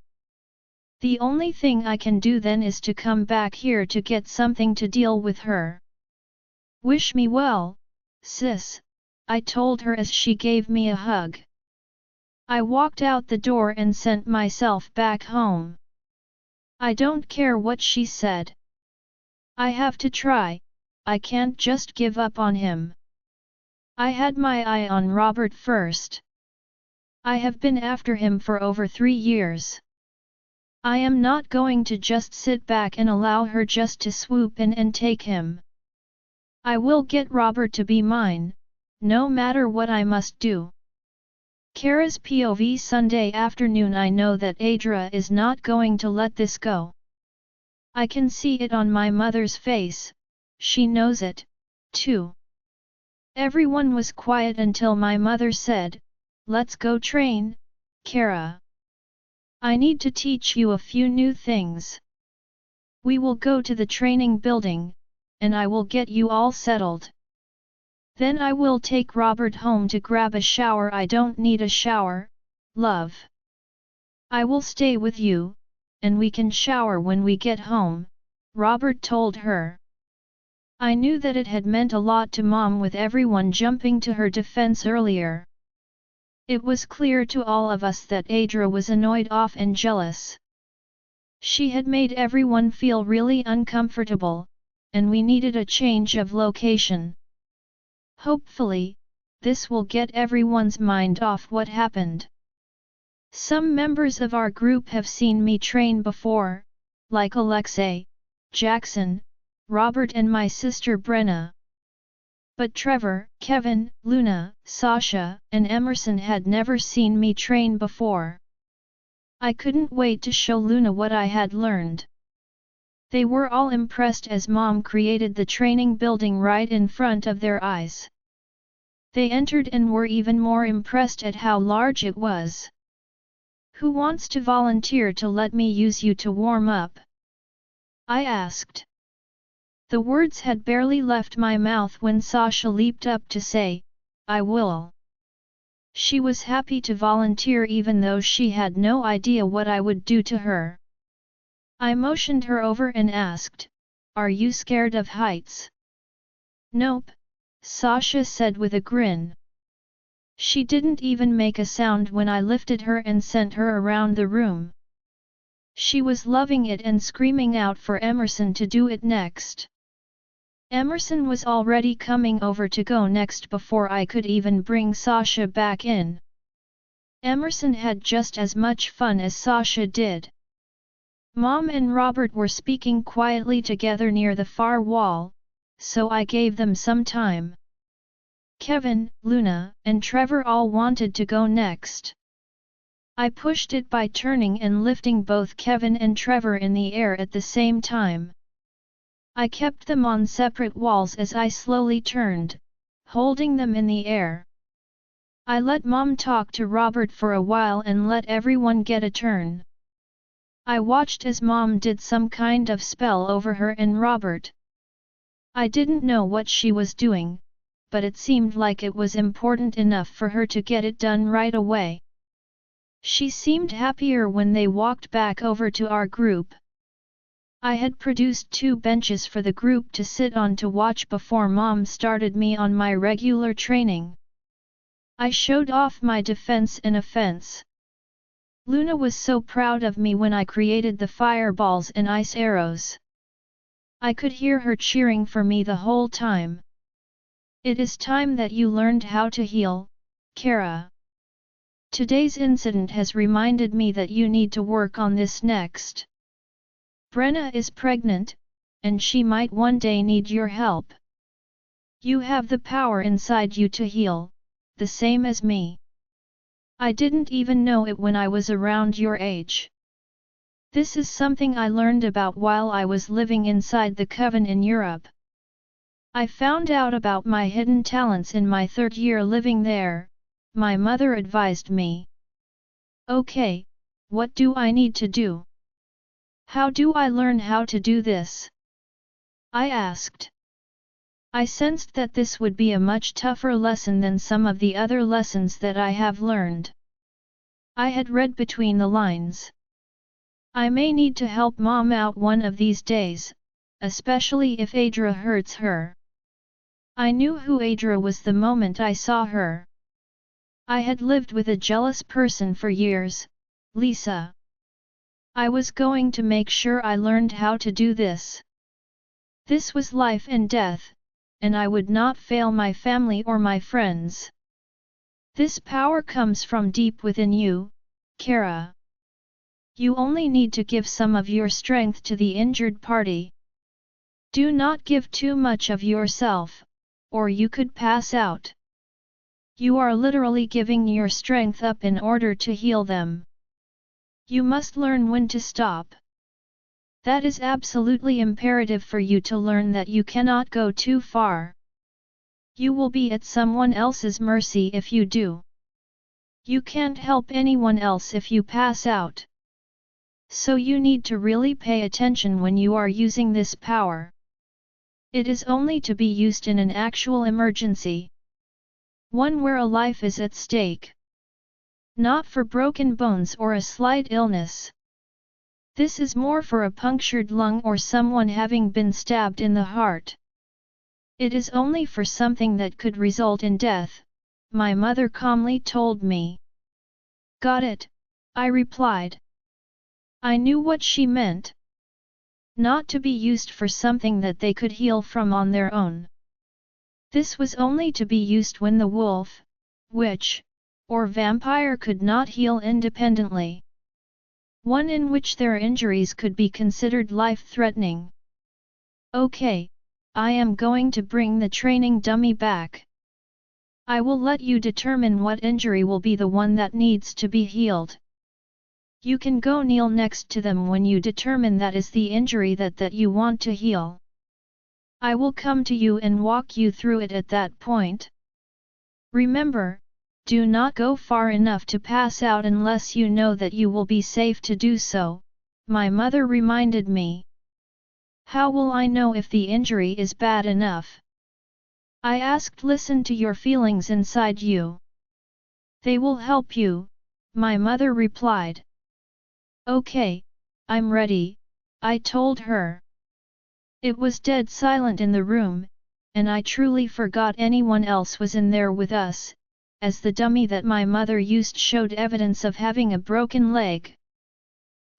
The only thing I can do then is to come back here to get something to deal with her. Wish me well, sis, I told her as she gave me a hug. I walked out the door and sent myself back home. I don't care what she said. I have to try, I can't just give up on him. I had my eye on Robert first. I have been after him for over 3 years. I am not going to just sit back and allow her just to swoop in and take him. I will get Robert to be mine, no matter what I must do. Kara's POV Sunday afternoon. I know that Adra is not going to let this go. I can see it on my mother's face, she knows it, too. Everyone was quiet until my mother said, "Let's go train, Kara. I need to teach you a few new things. We will go to the training building, and I will get you all settled. Then I will take Robert home to grab a shower." "I don't need a shower, love. I will stay with you, and we can shower when we get home," Robert told her. I knew that it had meant a lot to Mom with everyone jumping to her defense earlier. It was clear to all of us that Adra was annoyed off and jealous. She had made everyone feel really uncomfortable, and we needed a change of location. Hopefully, this will get everyone's mind off what happened. Some members of our group have seen me train before, like Alexei, Jackson, Robert and my sister Brenna. But Trevor, Kevin, Luna, Sasha, and Emerson had never seen me train before. I couldn't wait to show Luna what I had learned. They were all impressed as Mom created the training building right in front of their eyes. They entered and were even more impressed at how large it was. "Who wants to volunteer to let me use you to warm up?" I asked. The words had barely left my mouth when Sasha leaped up to say, "I will." She was happy to volunteer even though she had no idea what I would do to her. I motioned her over and asked, "Are you scared of heights?" "Nope," Sasha said with a grin. She didn't even make a sound when I lifted her and sent her around the room. She was loving it and screaming out for Emerson to do it next. Emerson was already coming over to go next before I could even bring Sasha back in. Emerson had just as much fun as Sasha did. Mom and Robert were speaking quietly together near the far wall, so I gave them some time. Kevin, Luna, and Trevor all wanted to go next. I pushed it by turning and lifting both Kevin and Trevor in the air at the same time. I kept them on separate walls as I slowly turned, holding them in the air. I let Mom talk to Robert for a while and let everyone get a turn. I watched as Mom did some kind of spell over her and Robert. I didn't know what she was doing, but it seemed like it was important enough for her to get it done right away. She seemed happier when they walked back over to our group. I had produced 2 benches for the group to sit on to watch before Mom started me on my regular training. I showed off my defense and offense. Luna was so proud of me when I created the fireballs and ice arrows. I could hear her cheering for me the whole time. "It is time that you learned how to heal, Kara. Today's incident has reminded me that you need to work on this next. Brenna is pregnant, and she might one day need your help. You have the power inside you to heal, the same as me. I didn't even know it when I was around your age. This is something I learned about while I was living inside the Coven in Europe. I found out about my hidden talents in my 3rd year living there," my mother advised me. "Okay, What do I need to do? How do I learn how to do this? I asked. I sensed that this would be a much tougher lesson than some of the other lessons that I have learned. I had read between the lines. I may need to help Mom out one of these days, especially if Adra hurts her. I knew who Adra was the moment I saw her. I had lived with a jealous person for years, Lisa. I was going to make sure I learned how to do this. This was life and death, and I would not fail my family or my friends. This power comes from deep within you, Kara. You only need to give some of your strength to the injured party. Do not give too much of yourself, or you could pass out. You are literally giving your strength up in order to heal them. You must learn when to stop. That is absolutely imperative for you to learn that you cannot go too far. You will be at someone else's mercy if you do. You can't help anyone else if you pass out. So you need to really pay attention when you are using this power. It is only to be used in an actual emergency. One where a life is at stake. Not for broken bones or a slight illness. This is more for a punctured lung or someone having been stabbed in the heart. It is only for something that could result in death, my mother calmly told me. Got it, I replied. I knew what she meant. Not to be used for something that they could heal from on their own. This was only to be used when the wolf, witch, or vampire could not heal independently. One in which their injuries could be considered life-threatening. Okay, I am going to bring the training dummy back. I will let you determine what injury will be the one that needs to be healed. You can go kneel next to them when you determine that is the injury that you want to heal. I will come to you and walk you through it at that point. Remember, do not go far enough to pass out unless you know that you will be safe to do so, my mother reminded me. How will I know if the injury is bad enough? I asked. Listen to your feelings inside you. They will help you, my mother replied. Okay, I'm ready, I told her. It was dead silent in the room, and I truly forgot anyone else was in there with us, as the dummy that my mother used showed evidence of having a broken leg.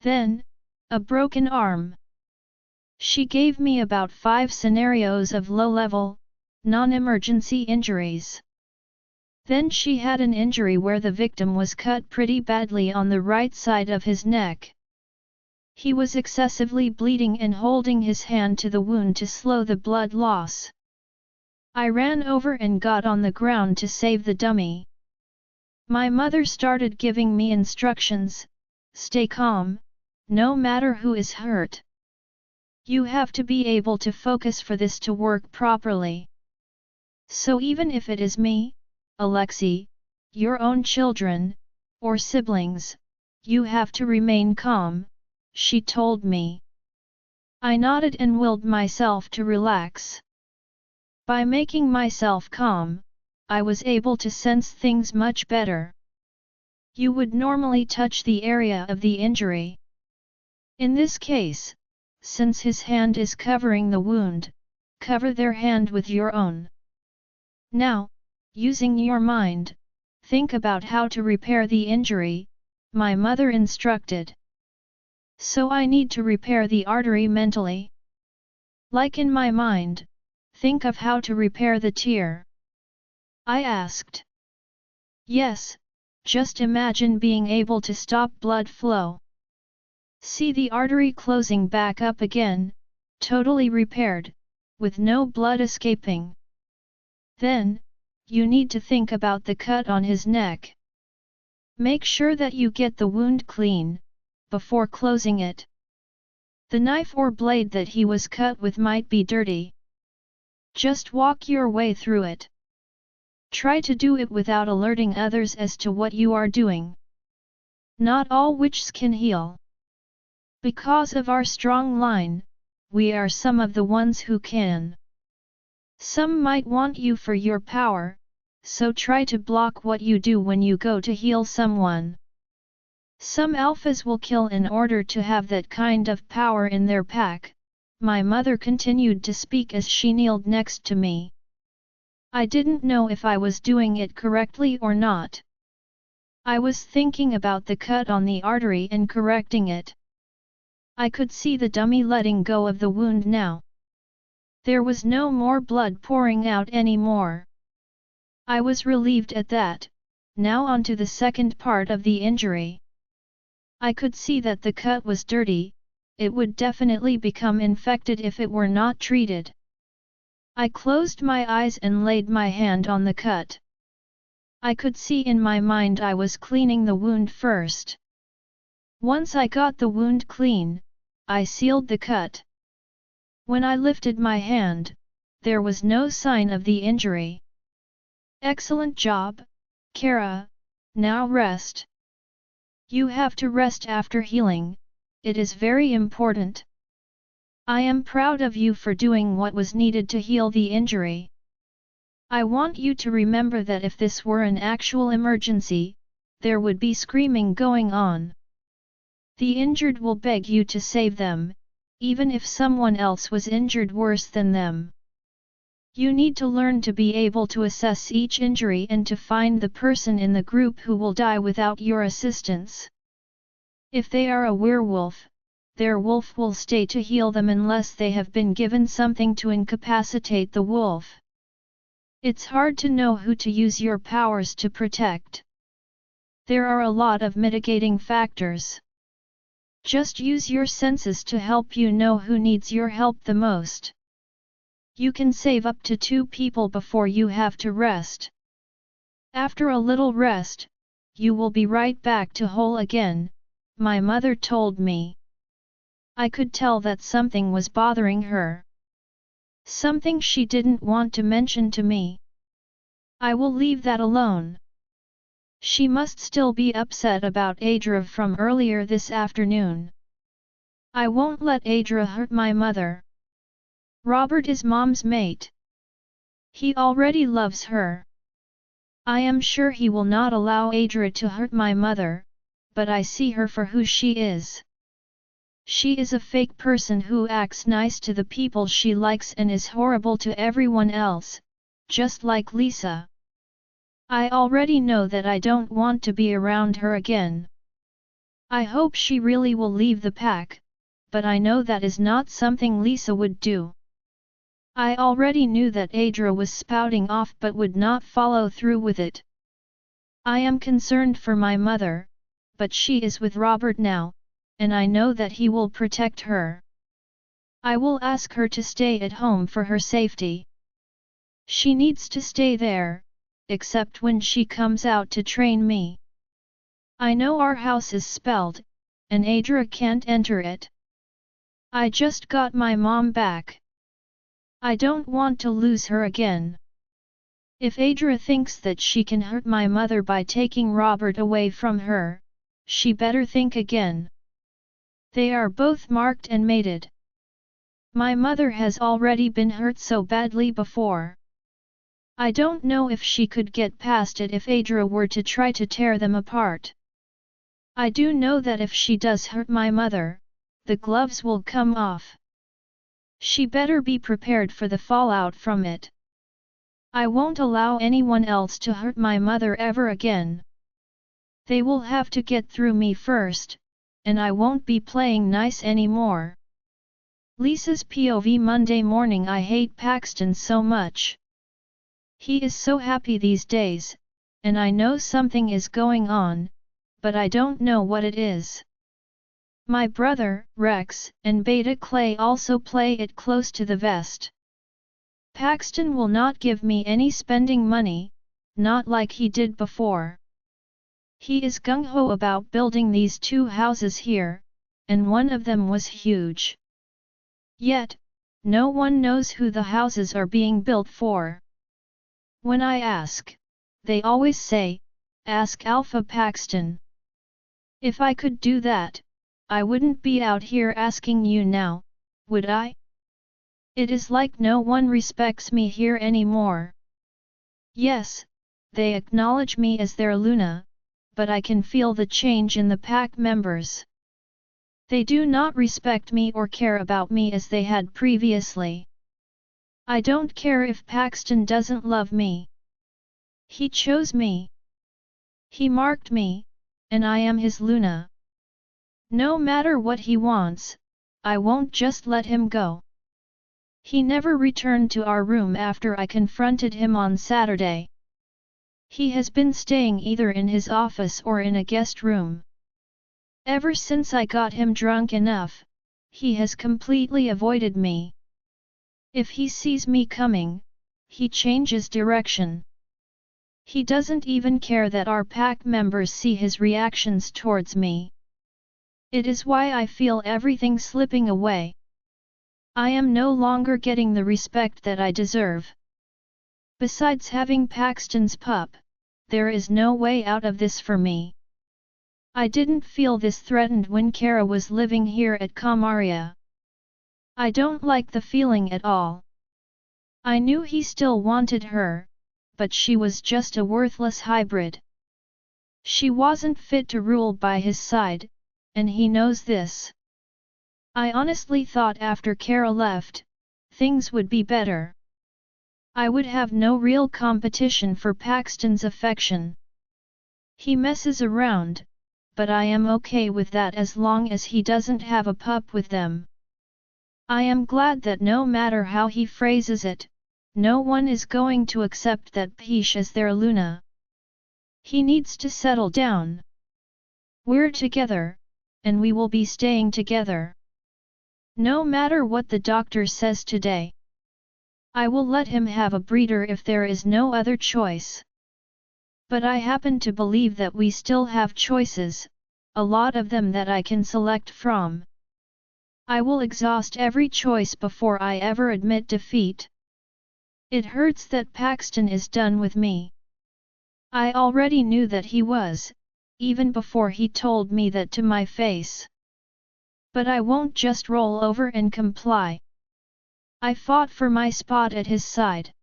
Then, a broken arm. She gave me about 5 scenarios of low-level, non-emergency injuries. Then she had an injury where the victim was cut pretty badly on the right side of his neck. He was excessively bleeding and holding his hand to the wound to slow the blood loss. I ran over and got on the ground to save the dummy. My mother started giving me instructions. Stay calm, no matter who is hurt. You have to be able to focus for this to work properly. So even if it is me, Alexei, your own children, or siblings, you have to remain calm, she told me. I nodded and willed myself to relax. By making myself calm, I was able to sense things much better. You would normally touch the area of the injury. In this case, since his hand is covering the wound, cover their hand with your own. Now, using your mind, think about how to repair the injury, my mother instructed. So I need to repair the artery mentally. Like in my mind, think of how to repair the tear. I asked. Yes, just imagine being able to stop blood flow. See the artery closing back up again, totally repaired, with no blood escaping. Then, you need to think about the cut on his neck. Make sure that you get the wound clean, before closing it. The knife or blade that he was cut with might be dirty. Just walk your way through it. Try to do it without alerting others as to what you are doing. Not all witches can heal. Because of our strong line, we are some of the ones who can. Some might want you for your power, so try to block what you do when you go to heal someone. Some alphas will kill in order to have that kind of power in their pack. My mother continued to speak as she kneeled next to me. I didn't know if I was doing it correctly or not. I was thinking about the cut on the artery and correcting it. I could see the dummy letting go of the wound now. There was no more blood pouring out anymore. I was relieved at that. Now on to the second part of the injury. I could see that the cut was dirty. It would definitely become infected if it were not treated. I closed my eyes and laid my hand on the cut. I could see in my mind I was cleaning the wound first. Once I got the wound clean, I sealed the cut. When I lifted my hand, there was no sign of the injury. Excellent job, Kara. Now rest. You have to rest after healing, it is very important. I am proud of you for doing what was needed to heal the injury. I want you to remember that if this were an actual emergency, there would be screaming going on. The injured will beg you to save them, even if someone else was injured worse than them. You need to learn to be able to assess each injury and to find the person in the group who will die without your assistance. If they are a werewolf, their wolf will stay to heal them unless they have been given something to incapacitate the wolf. It's hard to know who to use your powers to protect. There are a lot of mitigating factors. Just use your senses to help you know who needs your help the most. You can save up to 2 people before you have to rest. After a little rest, you will be right back to whole again, my mother told me. I could tell that something was bothering her. Something she didn't want to mention to me. I will leave that alone. She must still be upset about Adra from earlier this afternoon. I won't let Adra hurt my mother. Robert is Mom's mate. He already loves her. I am sure he will not allow Adra to hurt my mother, but I see her for who she is. She is a fake person who acts nice to the people she likes and is horrible to everyone else, just like Lisa. I already know that I don't want to be around her again. I hope she really will leave the pack, but I know that is not something Lisa would do. I already knew that Adra was spouting off but would not follow through with it. I am concerned for my mother, but she is with Robert now, and I know that he will protect her. I will ask her to stay at home for her safety. She needs to stay there, except when she comes out to train me. I know our house is spelled, and Adra can't enter it. I just got my mom back. I don't want to lose her again. If Adra thinks that she can hurt my mother by taking Robert away from her, she better think again. They are both marked and mated. My mother has already been hurt so badly before. I don't know if she could get past it if Adra were to try to tear them apart. I do know that if she does hurt my mother, the gloves will come off. She better be prepared for the fallout from it. I won't allow anyone else to hurt my mother ever again. They will have to get through me first, and I won't be playing nice anymore. Lisa's POV Monday morning. I hate Paxton so much. He is so happy these days, and I know something is going on, but I don't know what it is. My brother, Rex, and Beta Clay also play it close to the vest. Paxton will not give me any spending money, not like he did before. He is gung-ho about building these 2 houses here, and one of them was huge. Yet, no one knows who the houses are being built for. When I ask, they always say, "Ask Alpha Paxton." If I could do that, I wouldn't be out here asking you now, would I? It is like no one respects me here anymore. Yes, they acknowledge me as their Luna, but I can feel the change in the pack members. They do not respect me or care about me as they had previously. I don't care if Paxton doesn't love me. He chose me. He marked me, and I am his Luna. No matter what he wants, I won't just let him go. He never returned to our room after I confronted him on Saturday. He has been staying either in his office or in a guest room. Ever since I got him drunk enough, he has completely avoided me. If he sees me coming, he changes direction. He doesn't even care that our pack members see his reactions towards me. It is why I feel everything slipping away. I am no longer getting the respect that I deserve. Besides having Paxton's pup, there is no way out of this for me. I didn't feel this threatened when Kara was living here at Kamaria. I don't like the feeling at all. I knew he still wanted her, but she was just a worthless hybrid. She wasn't fit to rule by his side, and he knows this. I honestly thought after Kara left, things would be better. I would have no real competition for Paxton's affection. He messes around, but I am okay with that as long as he doesn't have a pup with them. I am glad that no matter how he phrases it, no one is going to accept that Peach as their Luna. He needs to settle down. We're together, and we will be staying together. No matter what the doctor says today. I will let him have a breeder if there is no other choice. But I happen to believe that we still have choices, a lot of them that I can select from. I will exhaust every choice before I ever admit defeat. It hurts that Paxton is done with me. I already knew that he was, even before he told me that to my face. But I won't just roll over and comply. I fought for my spot at his side.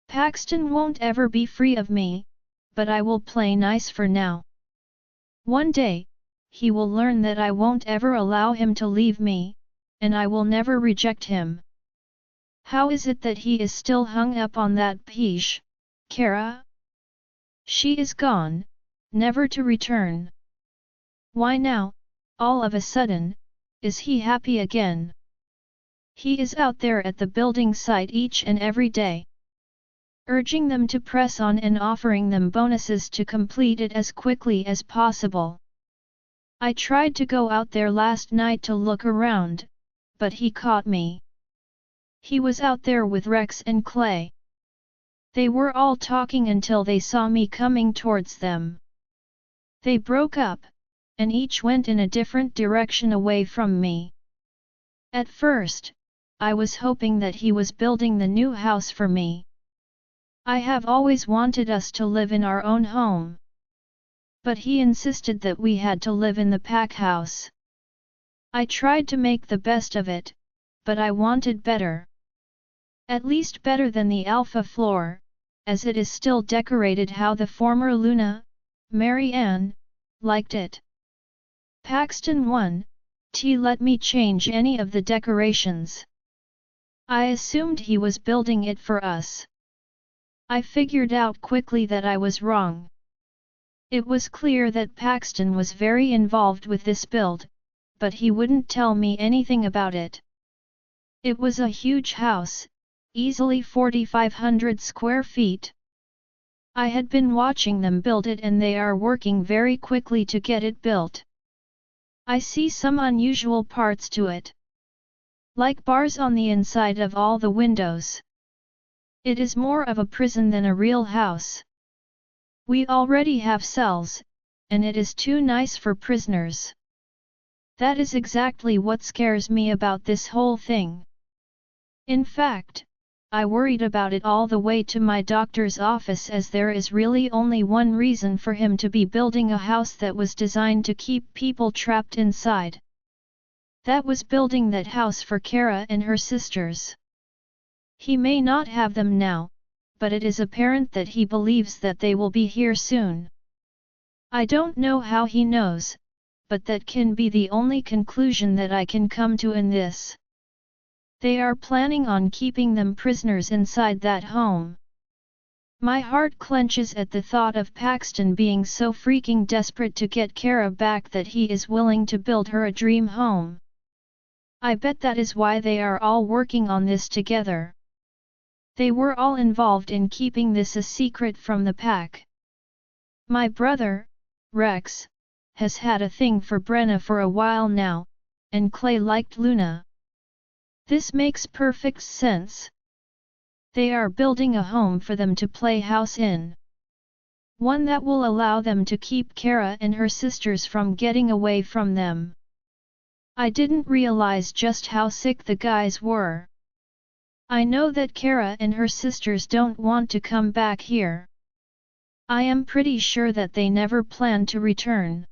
Paxton won't ever be free of me, but I will play nice for now. One day, he will learn that I won't ever allow him to leave me, and I will never reject him. How is it that he is still hung up on that Peach, Kara? She is gone, never to return. Why now, all of a sudden, is he happy again? He is out there at the building site each and every day, urging them to press on and offering them bonuses to complete it as quickly as possible. I tried to go out there last night to look around, but he caught me. He was out there with Rex and Clay. They were all talking until they saw me coming towards them. They broke up, and each went in a different direction away from me. At first, I was hoping that he was building the new house for me. I have always wanted us to live in our own home. But he insisted that we had to live in the pack house. I tried to make the best of it, but I wanted better. At least better than the alpha floor, as it is still decorated how the former Luna, Mary Ann, liked it. Paxton 1, let me change any of the decorations. I assumed he was building it for us. I figured out quickly that I was wrong. It was clear that Paxton was very involved with this build, but he wouldn't tell me anything about it. It was a huge house, easily 4,500 square feet. I had been watching them build it and they are working very quickly to get it built. I see some unusual parts to it. Like bars on the inside of all the windows. It is more of a prison than a real house. We already have cells, and it is too nice for prisoners. That is exactly what scares me about this whole thing. In fact, I worried about it all the way to my doctor's office, as there is really only one reason for him to be building a house that was designed to keep people trapped inside. That was building that house for Kara and her sisters. He may not have them now, but it is apparent that he believes that they will be here soon. I don't know how he knows, but that can be the only conclusion that I can come to in this. They are planning on keeping them prisoners inside that home. My heart clenches at the thought of Paxton being so freaking desperate to get Kara back that he is willing to build her a dream home. I bet that is why they are all working on this together. They were all involved in keeping this a secret from the pack. My brother, Rex, has had a thing for Brenna for a while now, and Clay liked Luna. This makes perfect sense. They are building a home for them to play house in. One that will allow them to keep Kara and her sisters from getting away from them. I didn't realize just how sick the guys were. I know that Kara and her sisters don't want to come back here. I am pretty sure that they never plan to return.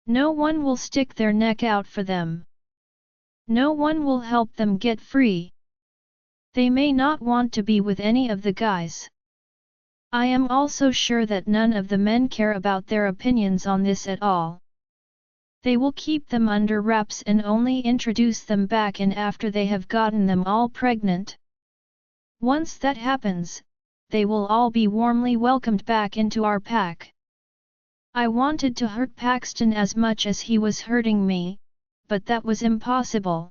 No one will stick their neck out for them. No one will help them get free. They may not want to be with any of the guys. I am also sure that none of the men care about their opinions on this at all. They will keep them under wraps and only introduce them back in after they have gotten them all pregnant. Once that happens, they will all be warmly welcomed back into our pack. I wanted to hurt Paxton as much as he was hurting me, but that was impossible.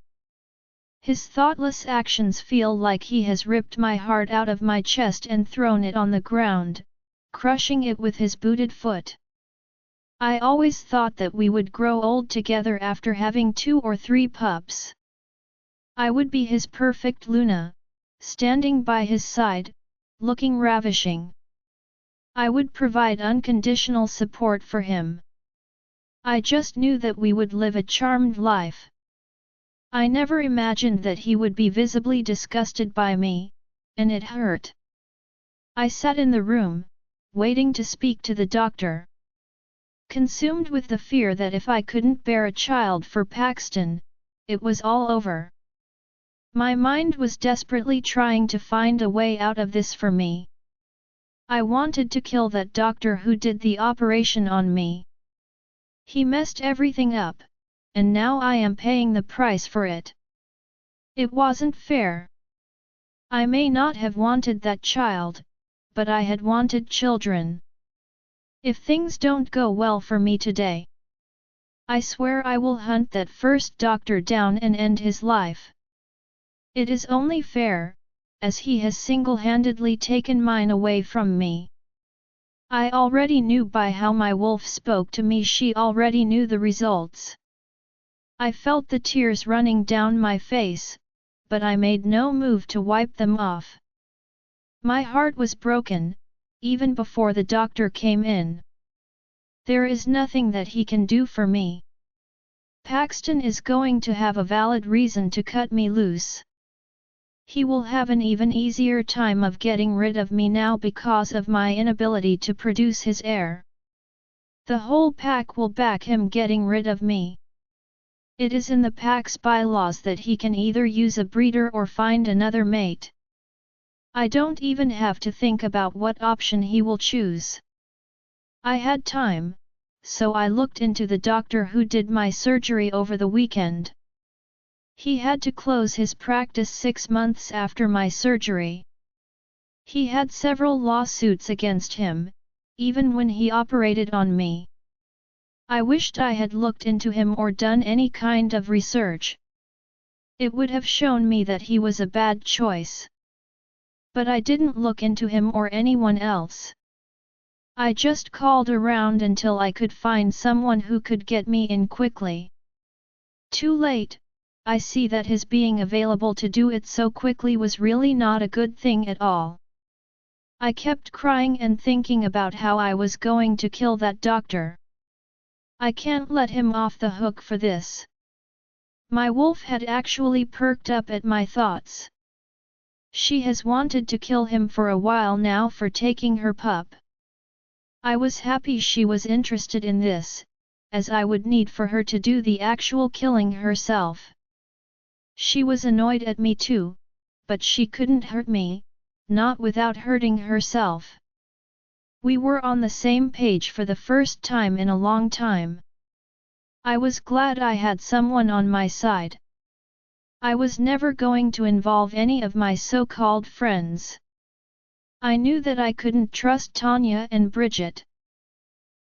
His thoughtless actions feel like he has ripped my heart out of my chest and thrown it on the ground, crushing it with his booted foot. I always thought that we would grow old together after having 2 or 3 pups. I would be his perfect Luna, standing by his side, looking ravishing. I would provide unconditional support for him. I just knew that we would live a charmed life. I never imagined that he would be visibly disgusted by me, and it hurt. I sat in the room, waiting to speak to the doctor. Consumed with the fear that if I couldn't bear a child for Paxton, it was all over. My mind was desperately trying to find a way out of this for me. I wanted to kill that doctor who did the operation on me. He messed everything up, and now I am paying the price for it. It wasn't fair. I may not have wanted that child, but I had wanted children. If things don't go well for me today, I swear I will hunt that first doctor down and end his life. It is only fair, as he has single-handedly taken mine away from me. I already knew by how my wolf spoke to me, she already knew the results. I felt the tears running down my face, but I made no move to wipe them off. My heart was broken, even before the doctor came in. There is nothing that he can do for me. Paxton is going to have a valid reason to cut me loose. He will have an even easier time of getting rid of me now because of my inability to produce his heir. The whole pack will back him getting rid of me. It is in the pack's bylaws that he can either use a breeder or find another mate. I don't even have to think about what option he will choose. I had time, so I looked into the doctor who did my surgery over the weekend. He had to close his practice 6 months after my surgery. He had several lawsuits against him, even when he operated on me. I wished I had looked into him or done any kind of research. It would have shown me that he was a bad choice. But I didn't look into him or anyone else. I just called around until I could find someone who could get me in quickly. Too late. I see that his being available to do it so quickly was really not a good thing at all. I kept crying and thinking about how I was going to kill that doctor. I can't let him off the hook for this. My wolf had actually perked up at my thoughts. She has wanted to kill him for a while now for taking her pup. I was happy she was interested in this, as I would need for her to do the actual killing herself. She was annoyed at me too, but she couldn't hurt me, not without hurting herself. We were on the same page for the first time in a long time. I was glad I had someone on my side. I was never going to involve any of my so-called friends. I knew that I couldn't trust Tanya and Bridget.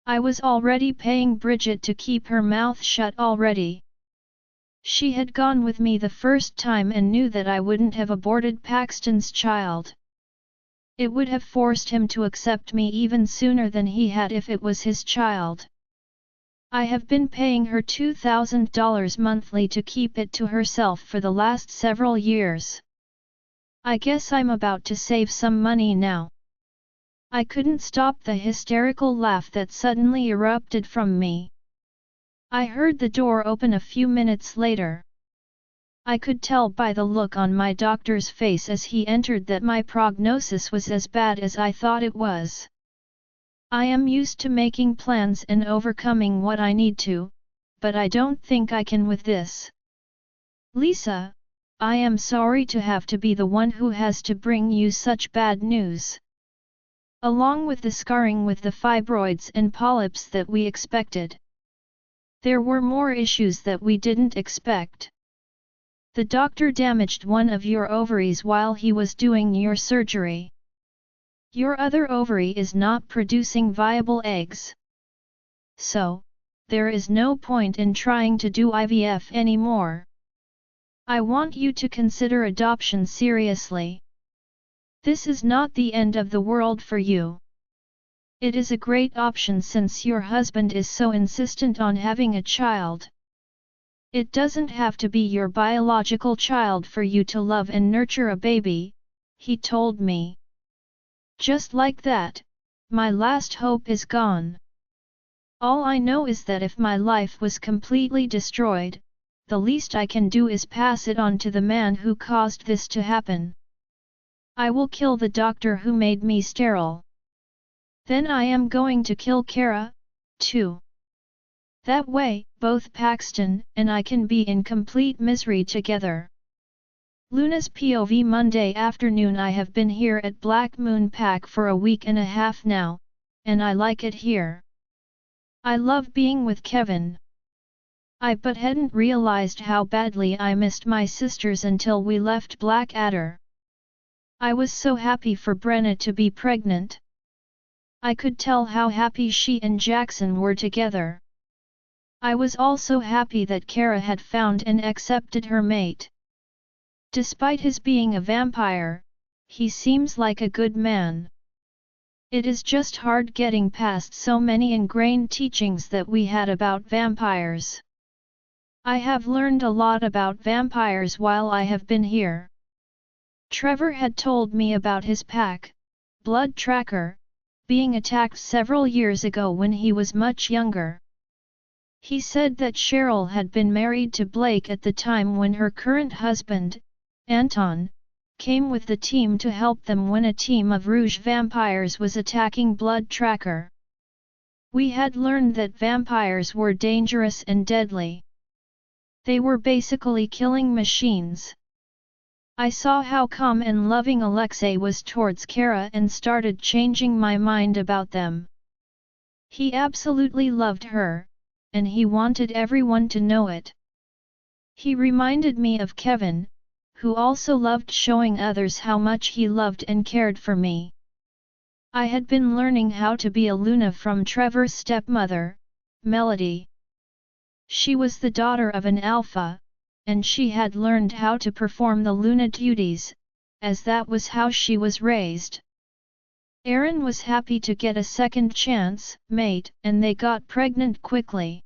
I was already paying Bridget to keep her mouth shut already. She had gone with me the first time and knew that I wouldn't have aborted Paxton's child. It would have forced him to accept me even sooner than he had if it was his child. I have been paying her $2,000 monthly to keep it to herself for the last several years. I guess I'm about to save some money now. I couldn't stop the hysterical laugh that suddenly erupted from me. I heard the door open a few minutes later. I could tell by the look on my doctor's face as he entered that my prognosis was as bad as I thought it was. I am used to making plans and overcoming what I need to, but I don't think I can with this. Lisa, I am sorry to have to be the one who has to bring you such bad news. Along with the scarring with the fibroids and polyps that we expected, there were more issues that we didn't expect. The doctor damaged one of your ovaries while he was doing your surgery. Your other ovary is not producing viable eggs. So, there is no point in trying to do IVF anymore. I want you to consider adoption seriously. This is not the end of the world for you. It is a great option since your husband is so insistent on having a child. It doesn't have to be your biological child for you to love and nurture a baby, he told me. Just like that, my last hope is gone. All I know is that if my life was completely destroyed, the least I can do is pass it on to the man who caused this to happen. I will kill the doctor who made me sterile. Then I am going to kill Kara, too. That way, both Paxton and I can be in complete misery together. Luna's POV Monday afternoon. I have been here at Black Moon Pack for a week and a half now, and I like it here. I love being with Kevin. But hadn't realized how badly I missed my sisters until we left Blackadder. I was so happy for Brenna to be pregnant. I could tell how happy she and Jackson were together. I was also happy that Kara had found and accepted her mate. Despite his being a vampire, he seems like a good man. It is just hard getting past so many ingrained teachings that we had about vampires. I have learned a lot about vampires while I have been here. Trevor had told me about his pack, Blood Tracker, being attacked several years ago when he was much younger. He said that Cheryl had been married to Blake at the time when her current husband, Anton, came with the team to help them when a team of Rouge vampires was attacking Blood Tracker. We had learned that vampires were dangerous and deadly. They were basically killing machines. I saw how calm and loving Alexei was towards Kara and started changing my mind about them. He absolutely loved her, and he wanted everyone to know it. He reminded me of Kevin, who also loved showing others how much he loved and cared for me. I had been learning how to be a Luna from Trevor's stepmother, Melody. She was the daughter of an alpha, and she had learned how to perform the Luna duties, as that was how she was raised. Erin was happy to get a second chance, mate, and they got pregnant quickly.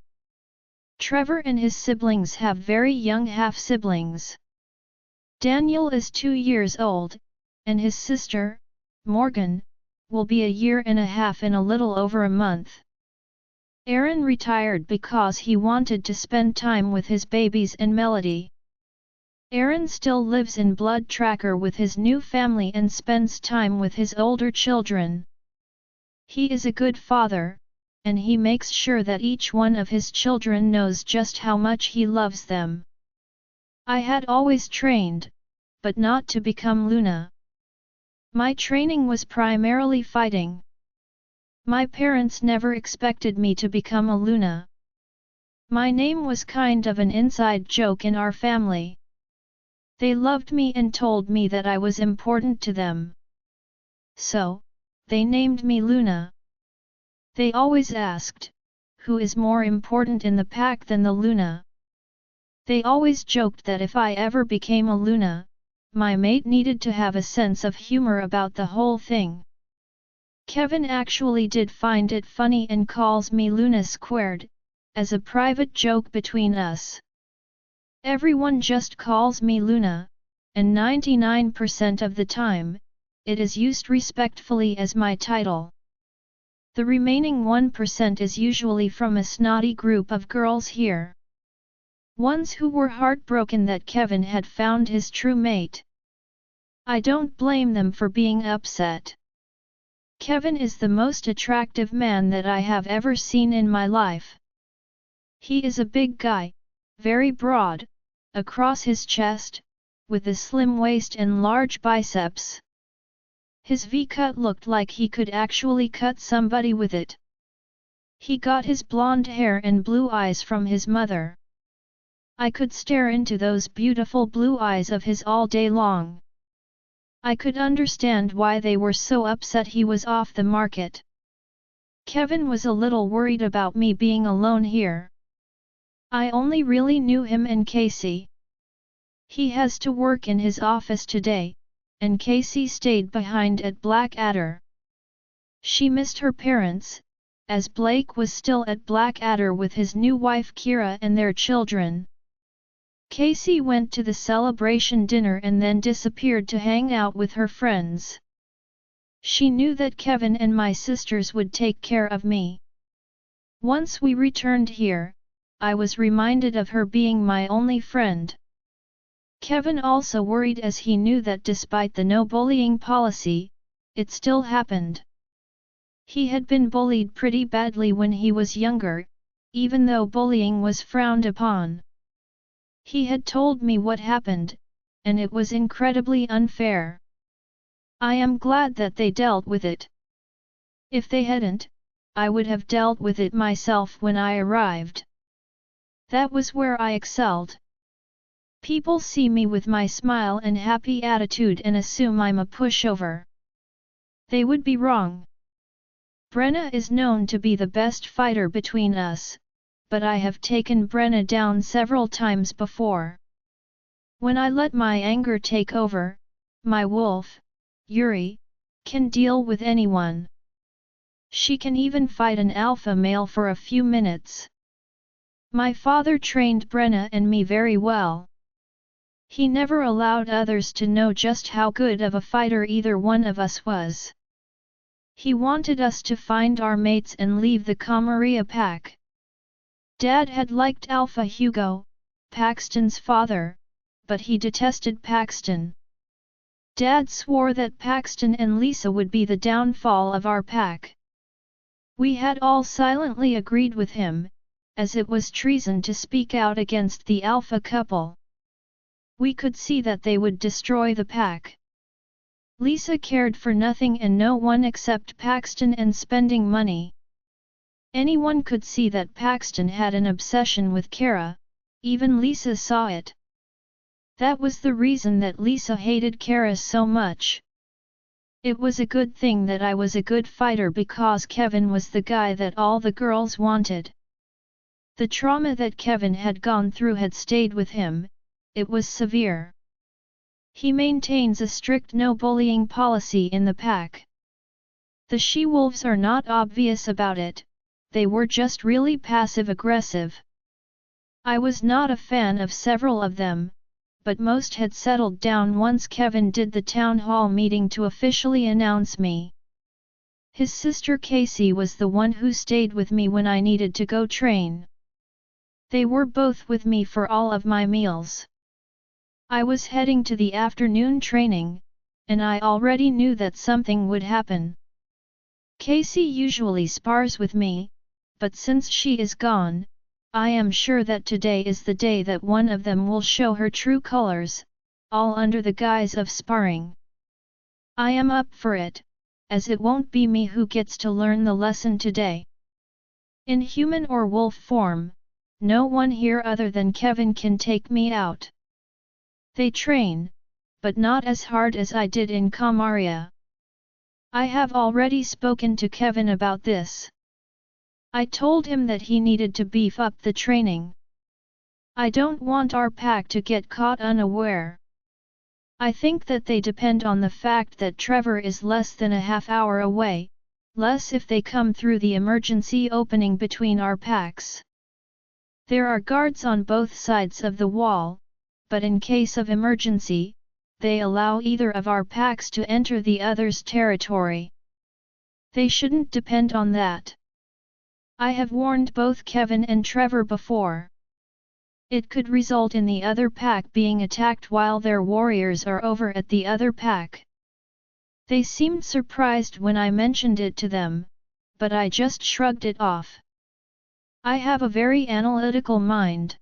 Trevor and his siblings have very young half-siblings. Daniel is 2 years old, and his sister, Morgan, will be a year and a half in a little over a month. Aaron retired because he wanted to spend time with his babies and Melody. Aaron still lives in Blood Tracker with his new family and spends time with his older children. He is a good father, and he makes sure that each one of his children knows just how much he loves them. I had always trained, but not to become Luna. My training was primarily fighting. My parents never expected me to become a Luna. My name was kind of an inside joke in our family. They loved me and told me that I was important to them. So, they named me Luna. They always asked, who is more important in the pack than the Luna? They always joked that if I ever became a Luna, my mate needed to have a sense of humor about the whole thing. Kevin actually did find it funny and calls me Luna Squared, as a private joke between us. Everyone just calls me Luna, and 99% of the time, it is used respectfully as my title. The remaining 1% is usually from a snotty group of girls here. Ones who were heartbroken that Kevin had found his true mate. I don't blame them for being upset. Kevin is the most attractive man that I have ever seen in my life. He is a big guy, very broad, across his chest, with a slim waist and large biceps. His V-cut looked like he could actually cut somebody with it. He got his blonde hair and blue eyes from his mother. I could stare into those beautiful blue eyes of his all day long. I could understand why they were so upset he was off the market. Kevin was a little worried about me being alone here. I only really knew him and Casey. He has to work in his office today, and Casey stayed behind at Blackadder. She missed her parents, as Blake was still at Blackadder with his new wife Kira and their children. Casey went to the celebration dinner and then disappeared to hang out with her friends. She knew that Kevin and my sisters would take care of me. Once we returned here, I was reminded of her being my only friend. Kevin also worried as he knew that despite the no bullying policy, it still happened. He had been bullied pretty badly when he was younger, even though bullying was frowned upon. He had told me what happened, and it was incredibly unfair. I am glad that they dealt with it. If they hadn't, I would have dealt with it myself when I arrived. That was where I excelled. People see me with my smile and happy attitude and assume I'm a pushover. They would be wrong. Brenna is known to be the best fighter between us, but I have taken Brenna down several times before. When I let my anger take over, my wolf, Yuri, can deal with anyone. She can even fight an alpha male for a few minutes. My father trained Brenna and me very well. He never allowed others to know just how good of a fighter either one of us was. He wanted us to find our mates and leave the Camarilla pack. Dad had liked Alpha Hugo, Paxton's father, but he detested Paxton. Dad swore that Paxton and Lisa would be the downfall of our pack. We had all silently agreed with him, as it was treason to speak out against the Alpha couple. We could see that they would destroy the pack. Lisa cared for nothing and no one except Paxton and spending money. Anyone could see that Paxton had an obsession with Kara, even Lisa saw it. That was the reason that Lisa hated Kara so much. It was a good thing that I was a good fighter because Kevin was the guy that all the girls wanted. The trauma that Kevin had gone through had stayed with him, it was severe. He maintains a strict no-bullying policy in the pack. The she-wolves are not obvious about it, they were just really passive-aggressive. I was not a fan of several of them, but most had settled down once Kevin did the town hall meeting to officially announce me. His sister Casey was the one who stayed with me when I needed to go train. They were both with me for all of my meals. I was heading to the afternoon training, and I already knew that something would happen. Casey usually spars with me, but since she is gone, I am sure that today is the day that one of them will show her true colors, all under the guise of sparring. I am up for it, as it won't be me who gets to learn the lesson today. In human or wolf form, no one here other than Kevin can take me out. They train, but not as hard as I did in Kamaria. I have already spoken to Kevin about this. I told him that he needed to beef up the training. I don't want our pack to get caught unaware. I think that they depend on the fact that Trevor is less than a half hour away, less if they come through the emergency opening between our packs. There are guards on both sides of the wall, but in case of emergency, they allow either of our packs to enter the other's territory. They shouldn't depend on that. I have warned both Kevin and Trevor before. It could result in the other pack being attacked while their warriors are over at the other pack. They seemed surprised when I mentioned it to them, but I just shrugged it off. I have a very analytical mind.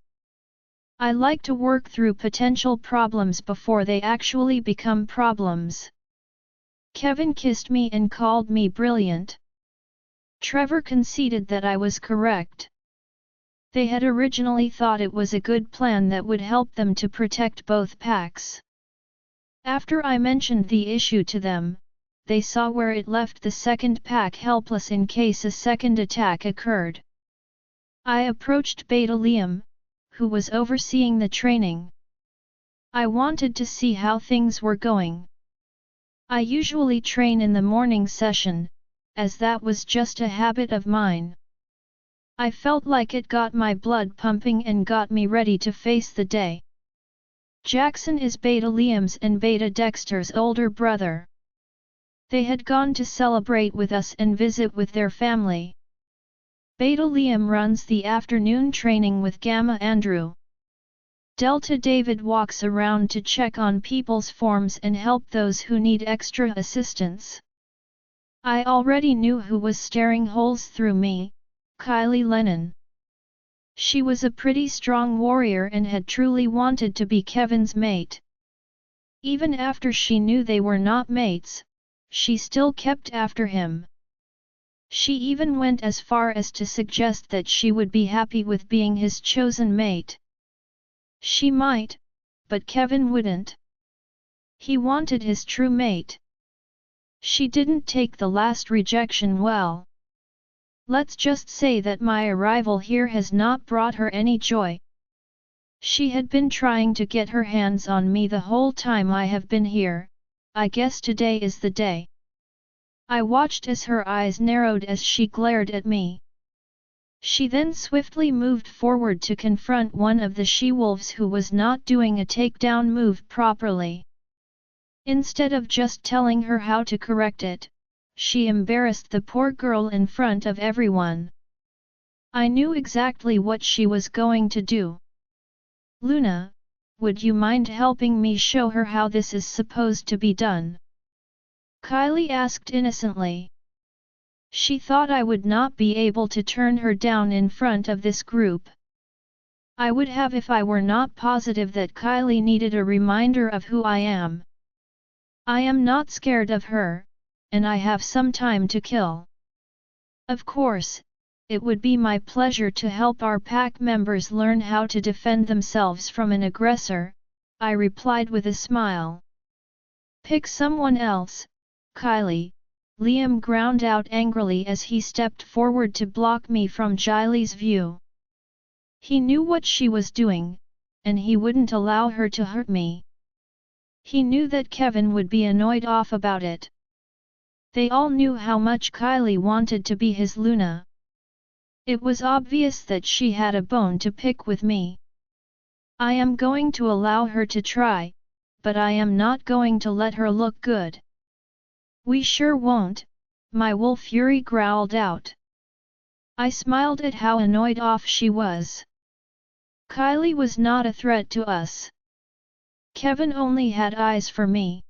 I like to work through potential problems before they actually become problems. Kevin kissed me and called me brilliant. Trevor conceded that I was correct. They had originally thought it was a good plan that would help them to protect both packs. After I mentioned the issue to them, they saw where it left the second pack helpless in case a second attack occurred. I approached Beta Liam, who was overseeing the training. I wanted to see how things were going. I usually train in the morning session, as that was just a habit of mine. I felt like it got my blood pumping and got me ready to face the day. Jackson is Beta Liam's and Beta Dexter's older brother. They had gone to celebrate with us and visit with their family. Beta Liam runs the afternoon training with Gamma Andrew. Delta David walks around to check on people's forms and help those who need extra assistance. I already knew who was staring holes through me, Kylie Lennon. She was a pretty strong warrior and had truly wanted to be Kevin's mate. Even after she knew they were not mates, she still kept after him. She even went as far as to suggest that she would be happy with being his chosen mate. She might, but Kevin wouldn't. He wanted his true mate. She didn't take the last rejection well. Let's just say that my arrival here has not brought her any joy. She had been trying to get her hands on me the whole time I have been here. I guess today is the day. I watched as her eyes narrowed as she glared at me. She then swiftly moved forward to confront one of the she-wolves who was not doing a takedown move properly. Instead of just telling her how to correct it, she embarrassed the poor girl in front of everyone. I knew exactly what she was going to do. Luna, would you mind helping me show her how this is supposed to be done? Kylie asked innocently. She thought I would not be able to turn her down in front of this group. I would have if I were not positive that Kylie needed a reminder of who I am. I am not scared of her, and I have some time to kill. Of course, it would be my pleasure to help our pack members learn how to defend themselves from an aggressor, I replied with a smile. Pick someone else, Kylie, Liam ground out angrily as he stepped forward to block me from Jiley's view. He knew what she was doing, and he wouldn't allow her to hurt me. He knew that Kevin would be annoyed off about it. They all knew how much Kylie wanted to be his Luna. It was obvious that she had a bone to pick with me. I am going to allow her to try, but I am not going to let her look good. We sure won't, my wolf fury growled out. I smiled at how annoyed off she was. Kylie was not a threat to us. Kevin only had eyes for me.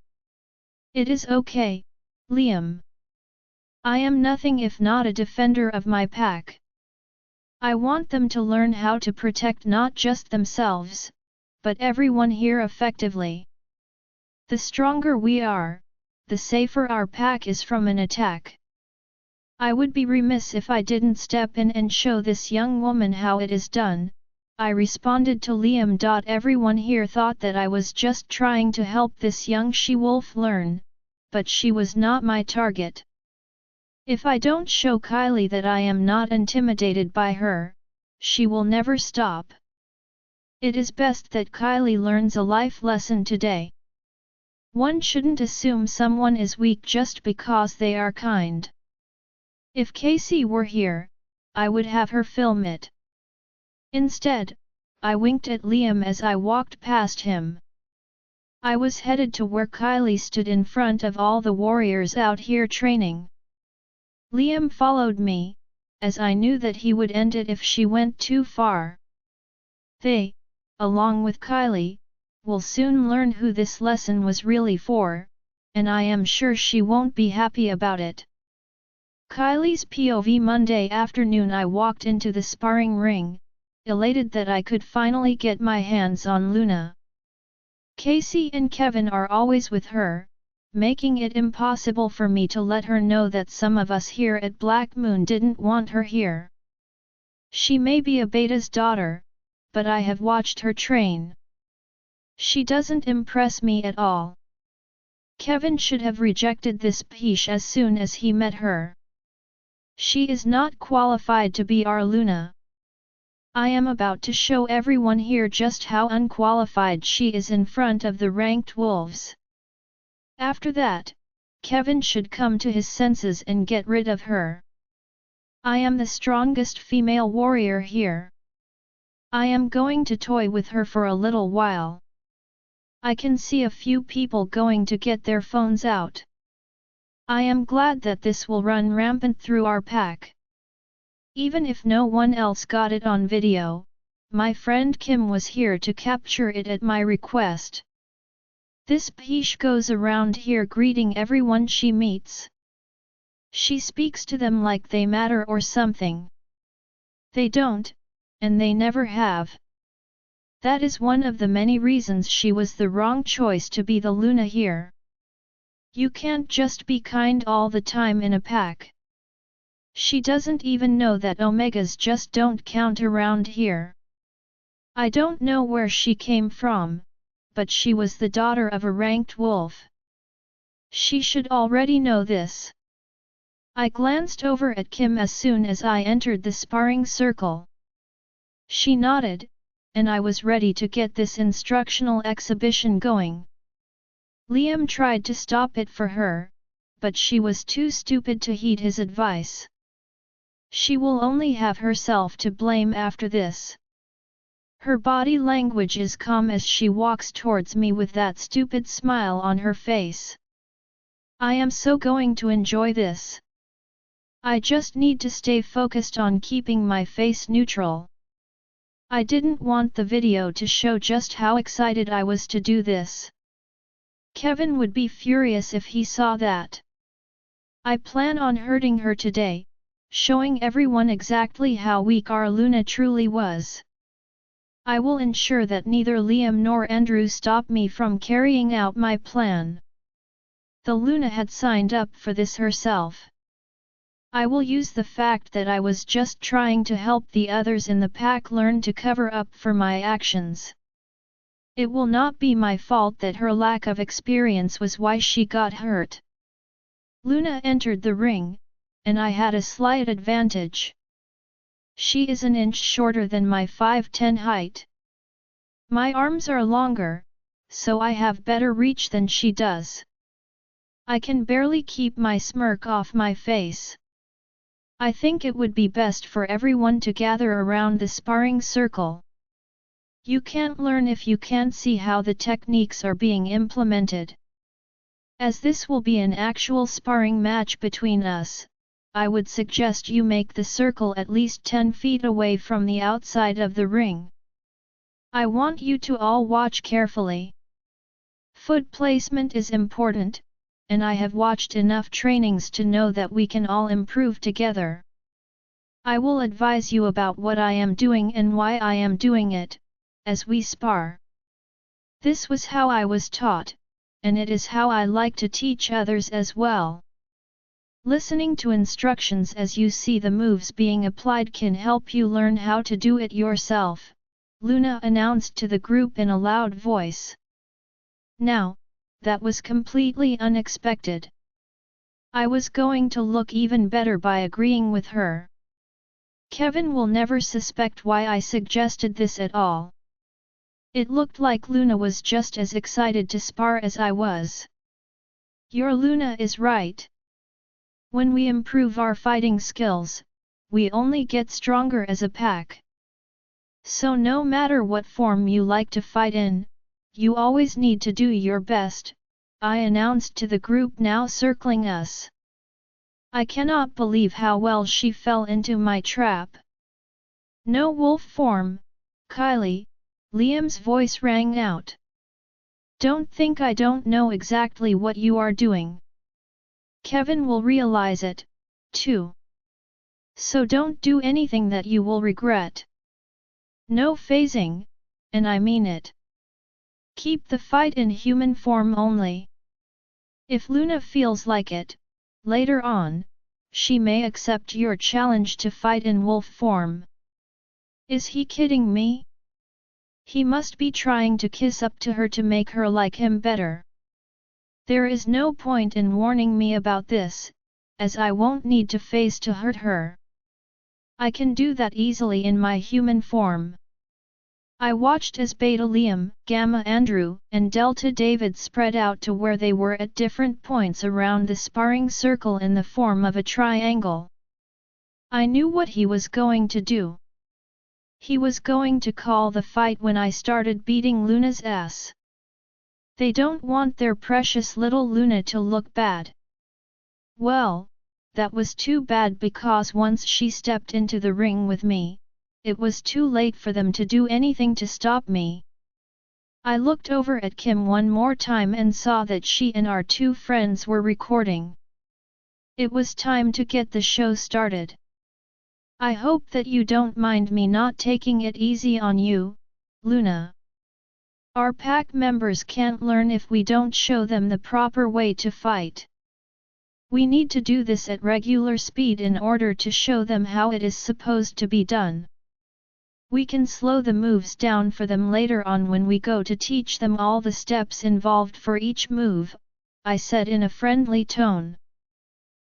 It is okay, Liam. I am nothing if not a defender of my pack. I want them to learn how to protect not just themselves, but everyone here effectively. The stronger we are, the safer our pack is from an attack. I would be remiss if I didn't step in and show this young woman how it is done, I responded to Liam. Everyone here thought that I was just trying to help this young she-wolf learn, but she was not my target. If I don't show Kylie that I am not intimidated by her, she will never stop. It is best that Kylie learns a life lesson today. One shouldn't assume someone is weak just because they are kind. If Casey were here, I would have her film it. Instead, I winked at Liam as I walked past him. I was headed to where Kylie stood in front of all the warriors out here training. Liam followed me, as I knew that he would end it if she went too far. They, along with Kylie, will soon learn who this lesson was really for, and I am sure she won't be happy about it. Kylie's POV. Monday afternoon I walked into the sparring ring, elated that I could finally get my hands on Luna. Casey and Kevin are always with her, making it impossible for me to let her know that some of us here at Black Moon didn't want her here. She may be a beta's daughter, but I have watched her train. She doesn't impress me at all. Kevin should have rejected this peach as soon as he met her. She is not qualified to be our Luna. I am about to show everyone here just how unqualified she is in front of the ranked wolves. After that, Kevin should come to his senses and get rid of her. I am the strongest female warrior here. I am going to toy with her for a little while. I can see a few people going to get their phones out. I am glad that this will run rampant through our pack. Even if no one else got it on video, my friend Kim was here to capture it at my request. This peach goes around here greeting everyone she meets. She speaks to them like they matter or something. They don't, and they never have. That is one of the many reasons she was the wrong choice to be the Luna here. You can't just be kind all the time in a pack. She doesn't even know that omegas just don't count around here. I don't know where she came from, but she was the daughter of a ranked wolf. She should already know this. I glanced over at Kim as soon as I entered the sparring circle. She nodded, and I was ready to get this instructional exhibition going. Liam tried to stop it for her, but she was too stupid to heed his advice. She will only have herself to blame after this. Her body language is calm as she walks towards me with that stupid smile on her face. I am so going to enjoy this. I just need to stay focused on keeping my face neutral. I didn't want the video to show just how excited I was to do this. Kevin would be furious if he saw that. I plan on hurting her today, showing everyone exactly how weak our Luna truly was. I will ensure that neither Liam nor Andrew stop me from carrying out my plan. The Luna had signed up for this herself. I will use the fact that I was just trying to help the others in the pack learn to cover up for my actions. It will not be my fault that her lack of experience was why she got hurt. Luna entered the ring, and I had a slight advantage. She is an inch shorter than my 5'10" height. My arms are longer, so I have better reach than she does. I can barely keep my smirk off my face. I think it would be best for everyone to gather around the sparring circle. You can't learn if you can't see how the techniques are being implemented. As this will be an actual sparring match between us, I would suggest you make the circle at least 10 feet away from the outside of the ring. I want you to all watch carefully. Foot placement is important, and I have watched enough trainings to know that we can all improve together. I will advise you about what I am doing and why I am doing it, as we spar. This was how I was taught, and it is how I like to teach others as well. Listening to instructions as you see the moves being applied can help you learn how to do it yourself, Luna announced to the group in a loud voice. Now, that was completely unexpected. I was going to look even better by agreeing with her. Kevin will never suspect why I suggested this at all. It looked like Luna was just as excited to spar as I was. Your Luna is right. When we improve our fighting skills, we only get stronger as a pack. So no matter what form you like to fight in, you always need to do your best, I announced to the group now circling us. I cannot believe how well she fell into my trap. No wolf form, Kylie, Liam's voice rang out. Don't think I don't know exactly what you are doing. Kevin will realize it, too. So don't do anything that you will regret. No phasing, and I mean it. Keep the fight in human form only. If Luna feels like it, later on, she may accept your challenge to fight in wolf form. Is he kidding me? He must be trying to kiss up to her to make her like him better. There is no point in warning me about this, as I won't need to phase to hurt her. I can do that easily in my human form. I watched as Beta Liam, Gamma Andrew, and Delta David spread out to where they were at different points around the sparring circle in the form of a triangle. I knew what he was going to do. He was going to call the fight when I started beating Luna's ass. They don't want their precious little Luna to look bad. Well, that was too bad because once she stepped into the ring with me, it was too late for them to do anything to stop me. I looked over at Kim one more time and saw that she and our two friends were recording. It was time to get the show started. I hope that you don't mind me not taking it easy on you, Luna. Our pack members can't learn if we don't show them the proper way to fight. We need to do this at regular speed in order to show them how it is supposed to be done. We can slow the moves down for them later on when we go to teach them all the steps involved for each move, I said in a friendly tone.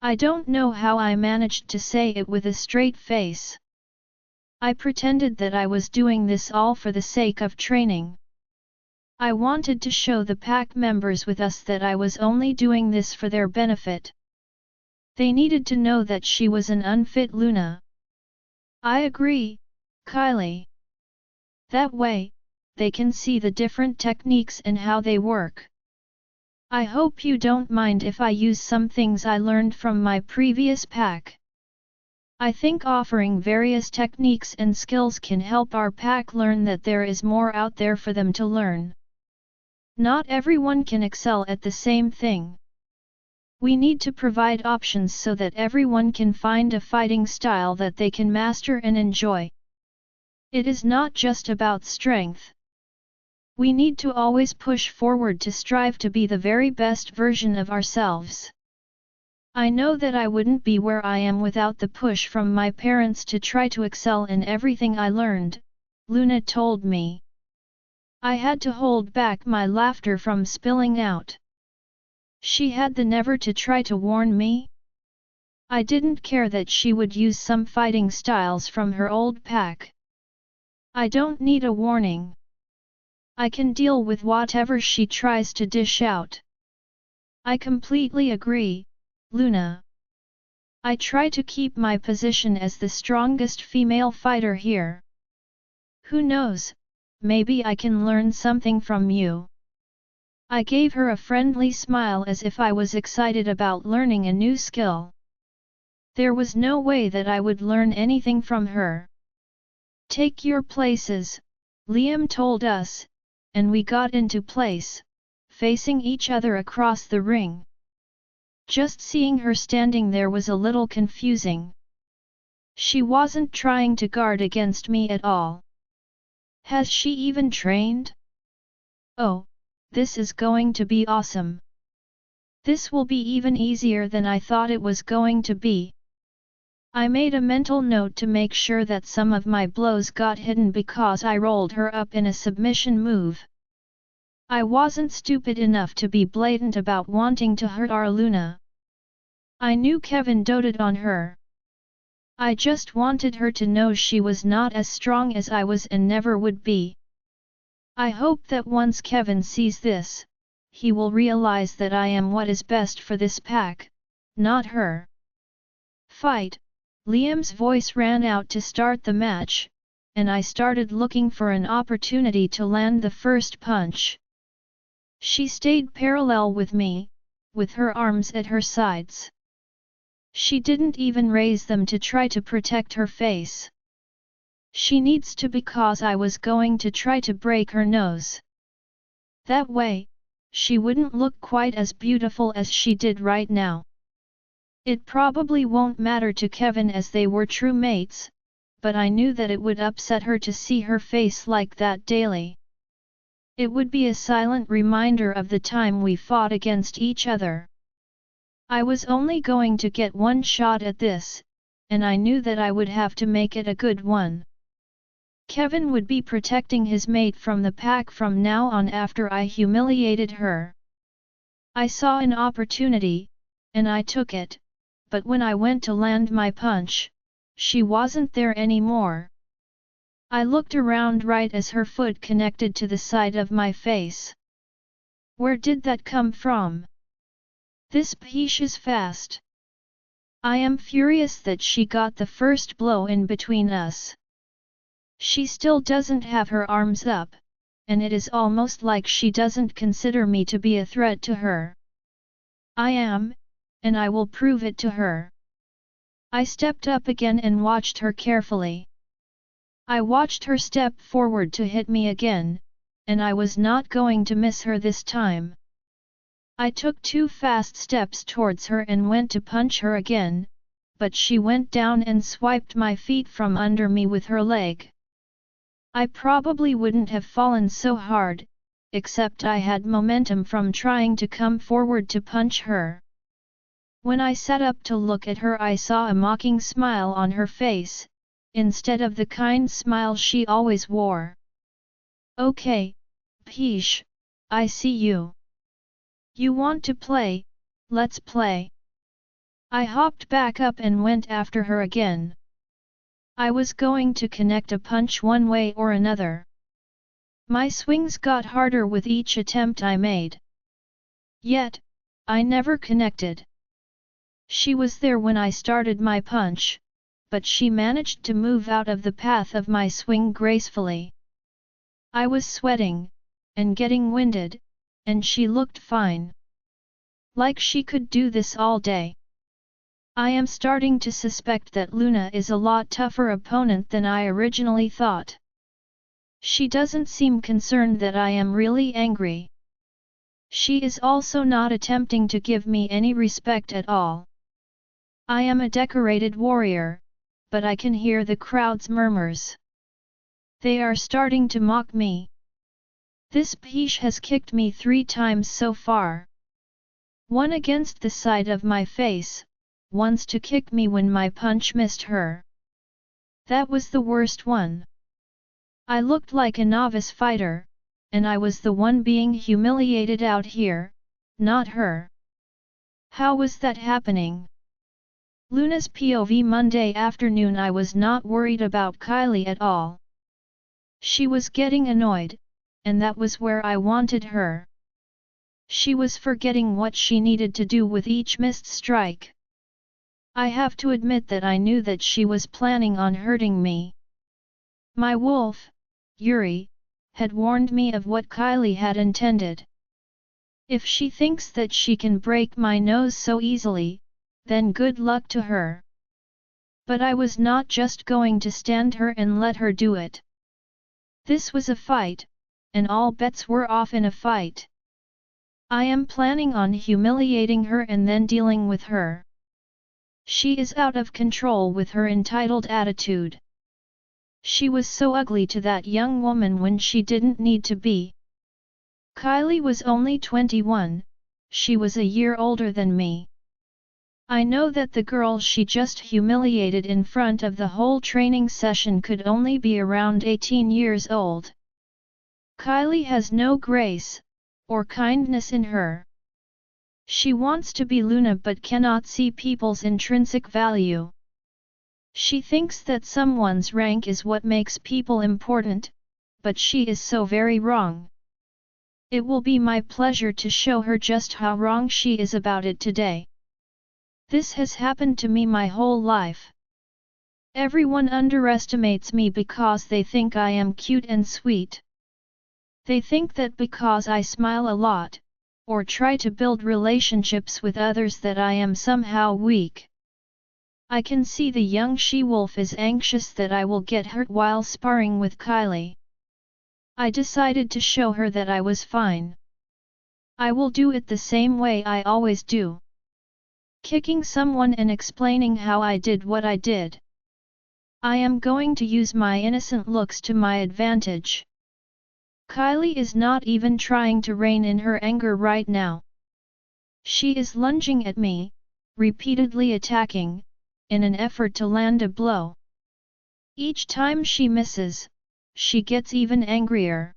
I don't know how I managed to say it with a straight face. I pretended that I was doing this all for the sake of training. I wanted to show the pack members with us that I was only doing this for their benefit. They needed to know that she was an unfit Luna. I agree, Kylie. That way, they can see the different techniques and how they work. I hope you don't mind if I use some things I learned from my previous pack. I think offering various techniques and skills can help our pack learn that there is more out there for them to learn. Not everyone can excel at the same thing. We need to provide options so that everyone can find a fighting style that they can master and enjoy. It is not just about strength. We need to always push forward to strive to be the very best version of ourselves. I know that I wouldn't be where I am without the push from my parents to try to excel in everything I learned, Luna told me. I had to hold back my laughter from spilling out. She had the never to try to warn me. I didn't care that she would use some fighting styles from her old pack. I don't need a warning. I can deal with whatever she tries to dish out. I completely agree, Luna. I try to keep my position as the strongest female fighter here. Who knows, maybe I can learn something from you. I gave her a friendly smile as if I was excited about learning a new skill. There was no way that I would learn anything from her. Take your places, Liam told us, and we got into place, facing each other across the ring. Just seeing her standing there was a little confusing. She wasn't trying to guard against me at all. Has she even trained? Oh, this is going to be awesome. This will be even easier than I thought it was going to be. I made a mental note to make sure that some of my blows got hidden because I rolled her up in a submission move. I wasn't stupid enough to be blatant about wanting to hurt our Luna. I knew Kevin doted on her. I just wanted her to know she was not as strong as I was and never would be. I hope that once Kevin sees this, he will realize that I am what is best for this pack, not her. Fight! Liam's voice ran out to start the match, and I started looking for an opportunity to land the first punch. She stayed parallel with me, with her arms at her sides. She didn't even raise them to try to protect her face. She needs to because I was going to try to break her nose. That way, she wouldn't look quite as beautiful as she did right now. It probably won't matter to Kevin as they were true mates, but I knew that it would upset her to see her face like that daily. It would be a silent reminder of the time we fought against each other. I was only going to get one shot at this, and I knew that I would have to make it a good one. Kevin would be protecting his mate from the pack from now on after I humiliated her. I saw an opportunity, and I took it, but when I went to land my punch, she wasn't there anymore. I looked around right as her foot connected to the side of my face. Where did that come from? This peach is fast. I am furious that she got the first blow in between us. She still doesn't have her arms up, and it is almost like she doesn't consider me to be a threat to her. I am, and I will prove it to her. I stepped up again and watched her carefully. I watched her step forward to hit me again, and I was not going to miss her this time. I took 2 fast steps towards her and went to punch her again, but she went down and swiped my feet from under me with her leg. I probably wouldn't have fallen so hard, except I had momentum from trying to come forward to punch her. When I sat up to look at her, I saw a mocking smile on her face, instead of the kind smile she always wore. Okay, Peach, I see you. You want to play, let's play. I hopped back up and went after her again. I was going to connect a punch one way or another. My swings got harder with each attempt I made. Yet, I never connected. She was there when I started my punch, but she managed to move out of the path of my swing gracefully. I was sweating, and getting winded, and she looked fine. Like she could do this all day. I am starting to suspect that Luna is a lot tougher opponent than I originally thought. She doesn't seem concerned that I am really angry. She is also not attempting to give me any respect at all. I am a decorated warrior, but I can hear the crowd's murmurs. They are starting to mock me. This peach has kicked me 3 times so far. One against the side of my face, once to kick me when my punch missed her. That was the worst one. I looked like a novice fighter, and I was the one being humiliated out here, not her. How was that happening? Luna's POV Monday afternoon. I was not worried about Kylie at all. She was getting annoyed, and that was where I wanted her. She was forgetting what she needed to do with each missed strike. I have to admit that I knew that she was planning on hurting me. My wolf, Yuri, had warned me of what Kylie had intended. If she thinks that she can break my nose so easily, then good luck to her. But I was not just going to stand her and let her do it. This was a fight, and all bets were off in a fight. I am planning on humiliating her and then dealing with her. She is out of control with her entitled attitude. She was so ugly to that young woman when she didn't need to be. Kylie was only 21, she was a year older than me. I know that the girl she just humiliated in front of the whole training session could only be around 18 years old. Kylie has no grace, or kindness in her. She wants to be Luna but cannot see people's intrinsic value. She thinks that someone's rank is what makes people important, but she is so very wrong. It will be my pleasure to show her just how wrong she is about it today. This has happened to me my whole life. Everyone underestimates me because they think I am cute and sweet. They think that because I smile a lot, or try to build relationships with others that I am somehow weak. I can see the young she-wolf is anxious that I will get hurt while sparring with Kylie. I decided to show her that I was fine. I will do it the same way I always do. Kicking someone and explaining how I did what I did. I am going to use my innocent looks to my advantage. Kylie is not even trying to rein in her anger right now. She is lunging at me, repeatedly attacking, in an effort to land a blow. Each time she misses, she gets even angrier.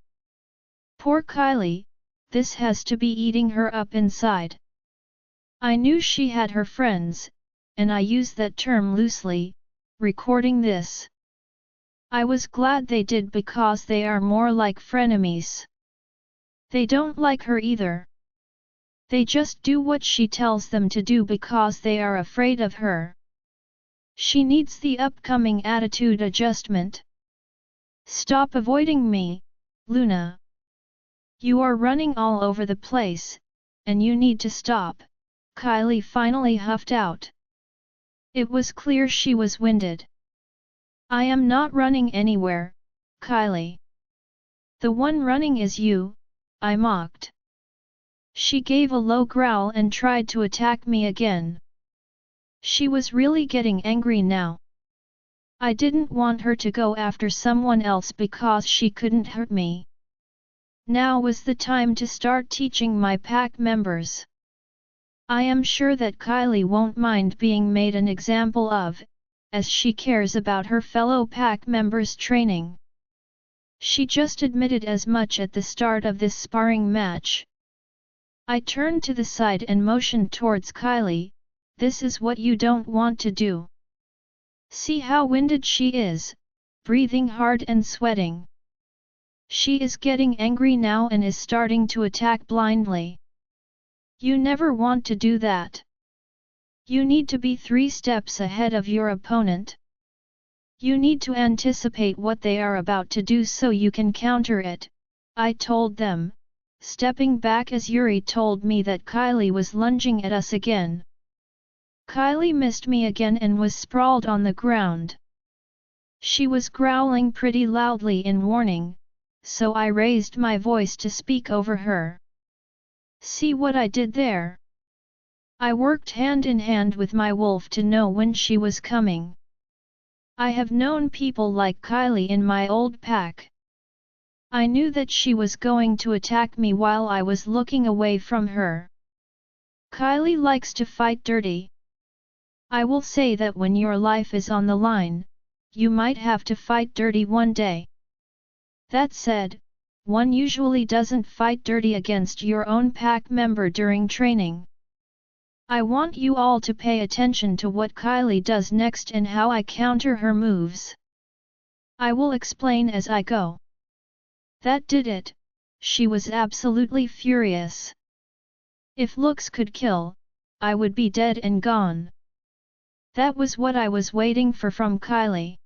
Poor Kylie, this has to be eating her up inside. I knew she had her friends, and I use that term loosely, recording this. I was glad they did because they are more like frenemies. They don't like her either. They just do what she tells them to do because they are afraid of her. She needs the upcoming attitude adjustment. Stop avoiding me, Luna. You are running all over the place, and you need to stop, Kylie finally huffed out. It was clear she was winded. I am not running anywhere, Kylie. The one running is you, I mocked. She gave a low growl and tried to attack me again. She was really getting angry now. I didn't want her to go after someone else because she couldn't hurt me. Now was the time to start teaching my pack members. I am sure that Kylie won't mind being made an example of, as she cares about her fellow pack members' training. She just admitted as much at the start of this sparring match. I turned to the side and motioned towards Kylie, this is what you don't want to do. See how winded she is, breathing hard and sweating. She is getting angry now and is starting to attack blindly. You never want to do that. You need to be 3 steps ahead of your opponent. You need to anticipate what they are about to do so you can counter it, I told them, stepping back as Yuri told me that Kylie was lunging at us again. Kylie missed me again and was sprawled on the ground. She was growling pretty loudly in warning, so I raised my voice to speak over her. See what I did there? I worked hand in hand with my wolf to know when she was coming. I have known people like Kylie in my old pack. I knew that she was going to attack me while I was looking away from her. Kylie likes to fight dirty. I will say that when your life is on the line, you might have to fight dirty one day. That said, one usually doesn't fight dirty against your own pack member during training. I want you all to pay attention to what Kylie does next and how I counter her moves. I will explain as I go. That did it, she was absolutely furious. If looks could kill, I would be dead and gone. That was what I was waiting for from Kylie.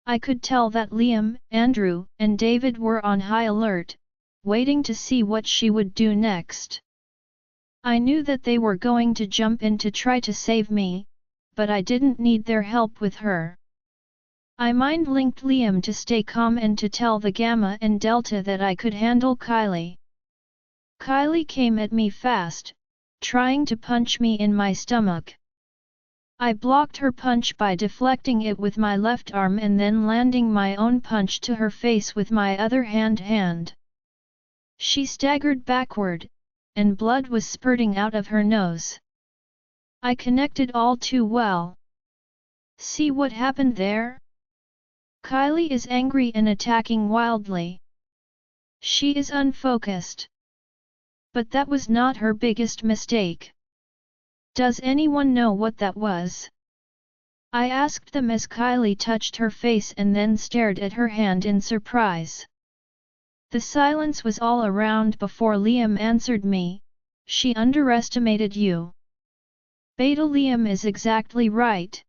I could tell that Liam, Andrew, and David were on high alert, waiting to see what she would do next. I knew that they were going to jump in to try to save me, but I didn't need their help with her. I mind-linked Liam to stay calm and to tell the Gamma and Delta that I could handle Kylie. Kylie came at me fast, trying to punch me in my stomach. I blocked her punch by deflecting it with my left arm and then landing my own punch to her face with my other hand. She staggered backward, and blood was spurting out of her nose. I connected all too well. See what happened there? Kylie is angry and attacking wildly. She is unfocused. But that was not her biggest mistake. Does anyone know what that was? I asked them as Kylie touched her face and then stared at her hand in surprise. The silence was all around before Liam answered me. She underestimated you. Beta Liam is exactly right.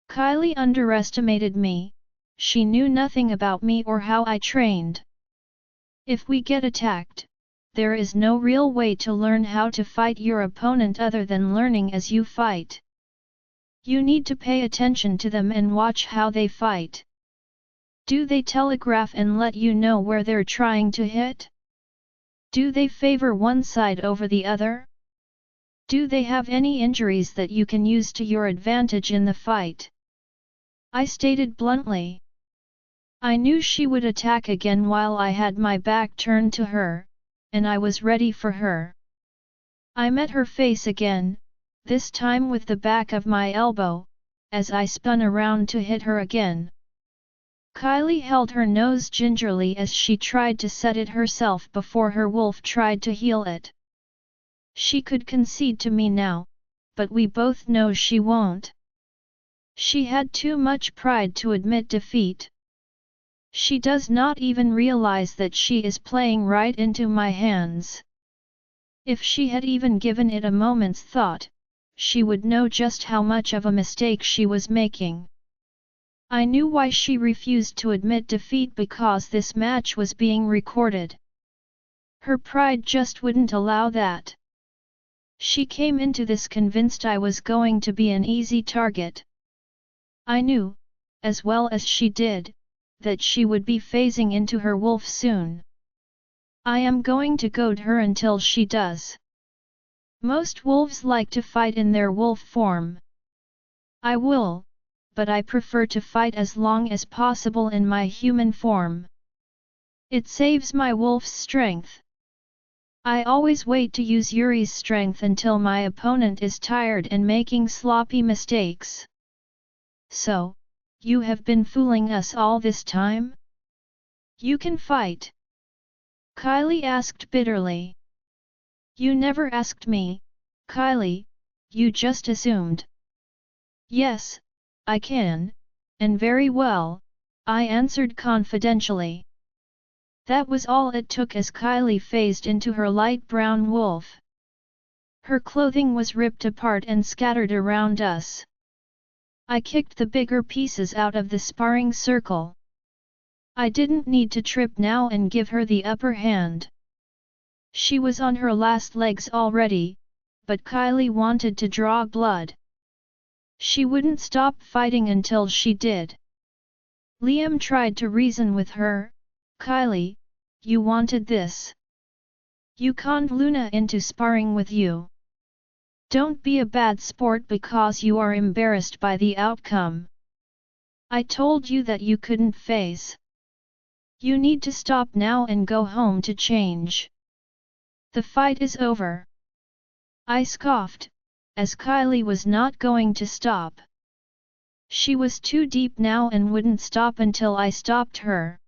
Kylie underestimated me. She knew nothing about me or how I trained. If we get attacked, there is no real way to learn how to fight your opponent other than learning as you fight. You need to pay attention to them and watch how they fight. Do they telegraph and let you know where they're trying to hit? Do they favor one side over the other? Do they have any injuries that you can use to your advantage in the fight? I stated bluntly. I knew she would attack again while I had my back turned to her, and I was ready for her. I met her face again, this time with the back of my elbow, as I spun around to hit her again. Kylie held her nose gingerly as she tried to set it herself before her wolf tried to heal it. She could concede to me now, but we both know she won't. She had too much pride to admit defeat. She does not even realize that she is playing right into my hands. If she had even given it a moment's thought, she would know just how much of a mistake she was making. I knew why she refused to admit defeat because this match was being recorded. Her pride just wouldn't allow that. She came into this convinced I was going to be an easy target. I knew, as well as she did, that she would be phasing into her wolf soon. I am going to goad her until she does. Most wolves like to fight in their wolf form. I will, but I prefer to fight as long as possible in my human form. It saves my wolf's strength. I always wait to use Yuri's strength until my opponent is tired and making sloppy mistakes. So, you have been fooling us all this time? You can fight? Kylie asked bitterly. You never asked me, Kylie, you just assumed. Yes, I can, and very well, I answered confidentially. That was all it took as Kylie phased into her light brown wolf. Her clothing was ripped apart and scattered around us. I kicked the bigger pieces out of the sparring circle. I didn't need to trip now and give her the upper hand. She was on her last legs already, but Kylie wanted to draw blood. She wouldn't stop fighting until she did. Liam tried to reason with her. Kylie, you wanted this. You conned Luna into sparring with you. Don't be a bad sport because you are embarrassed by the outcome. I told you that you couldn't phase. You need to stop now and go home to change. The fight is over. I scoffed, as Kylie was not going to stop. She was too deep now and wouldn't stop until I stopped her.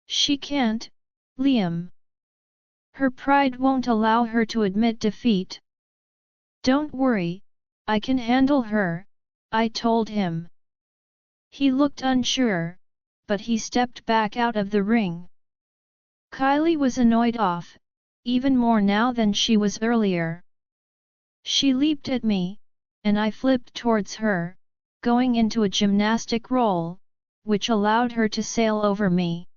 She can't, Liam. Her pride won't allow her to admit defeat. Don't worry, I can handle her, I told him. He looked unsure, but he stepped back out of the ring. Kylie was annoyed off, even more now than she was earlier. She leaped at me, and I flipped towards her, going into a gymnastic roll, which allowed her to sail over me.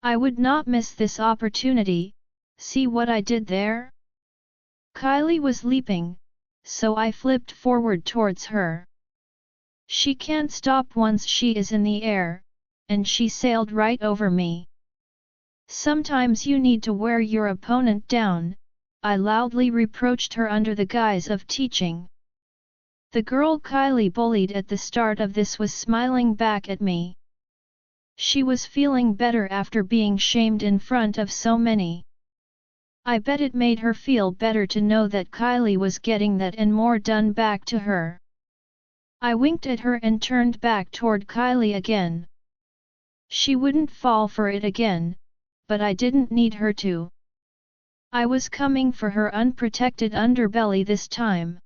I would not miss this opportunity. See what I did there? Kylie was leaping, so I flipped forward towards her. She can't stop once she is in the air, and she sailed right over me. Sometimes you need to wear your opponent down, I loudly reproached her under the guise of teaching. The girl Kylie bullied at the start of this was smiling back at me. She was feeling better after being shamed in front of so many. I bet it made her feel better to know that Kylie was getting that and more done back to her. I winked at her and turned back toward Kylie again. She wouldn't fall for it again, but I didn't need her to. I was coming for her unprotected underbelly this time.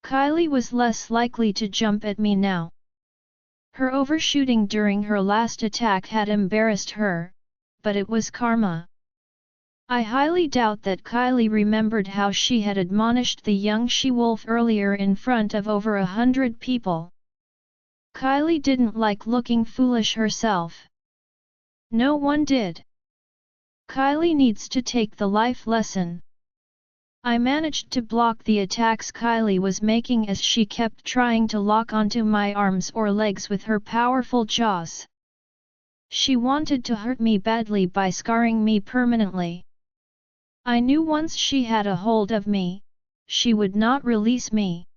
Kylie was less likely to jump at me now. Her overshooting during her last attack had embarrassed her, but it was karma. I highly doubt that Kylie remembered how she had admonished the young she-wolf earlier in front of over 100 people. Kylie didn't like looking foolish herself. No one did. Kylie needs to take the life lesson. I managed to block the attacks Kylie was making as she kept trying to lock onto my arms or legs with her powerful jaws. She wanted to hurt me badly by scarring me permanently. I knew once she had a hold of me, she would not release me.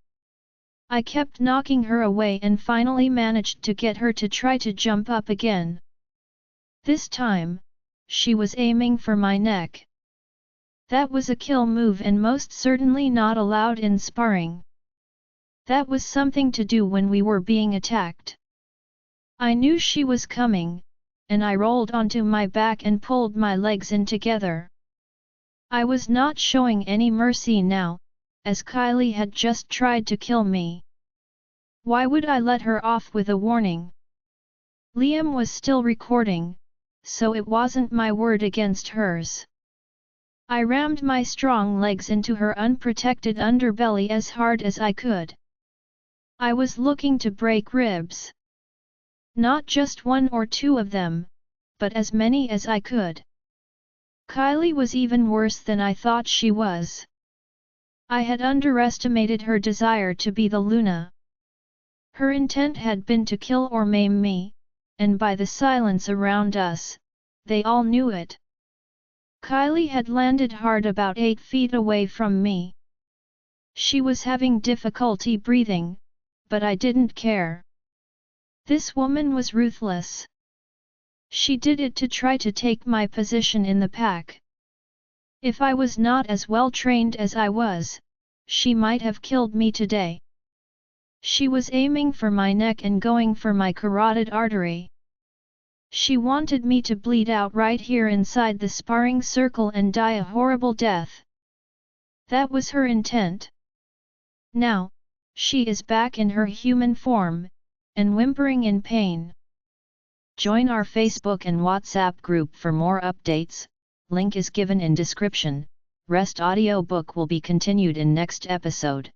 I kept knocking her away and finally managed to get her to try to jump up again. This time, she was aiming for my neck. That was a kill move and most certainly not allowed in sparring. That was something to do when we were being attacked. I knew she was coming, and I rolled onto my back and pulled my legs in together. I was not showing any mercy now, as Kylie had just tried to kill me. Why would I let her off with a warning? Liam was still recording, so it wasn't my word against hers. I rammed my strong legs into her unprotected underbelly as hard as I could. I was looking to break ribs. Not just one or two of them, but as many as I could. Kylie was even worse than I thought she was. I had underestimated her desire to be the Luna. Her intent had been to kill or maim me, and by the silence around us, they all knew it. Kylie had landed hard about 8 feet away from me. She was having difficulty breathing, but I didn't care. This woman was ruthless. She did it to try to take my position in the pack. If I was not as well trained as I was, she might have killed me today. She was aiming for my neck and going for my carotid artery. She wanted me to bleed out right here inside the sparring circle and die a horrible death. That was her intent. Now, she is back in her human form, and whimpering in pain. Join our Facebook and WhatsApp group for more updates, link is given in description. Rest audiobook will be continued in next episode.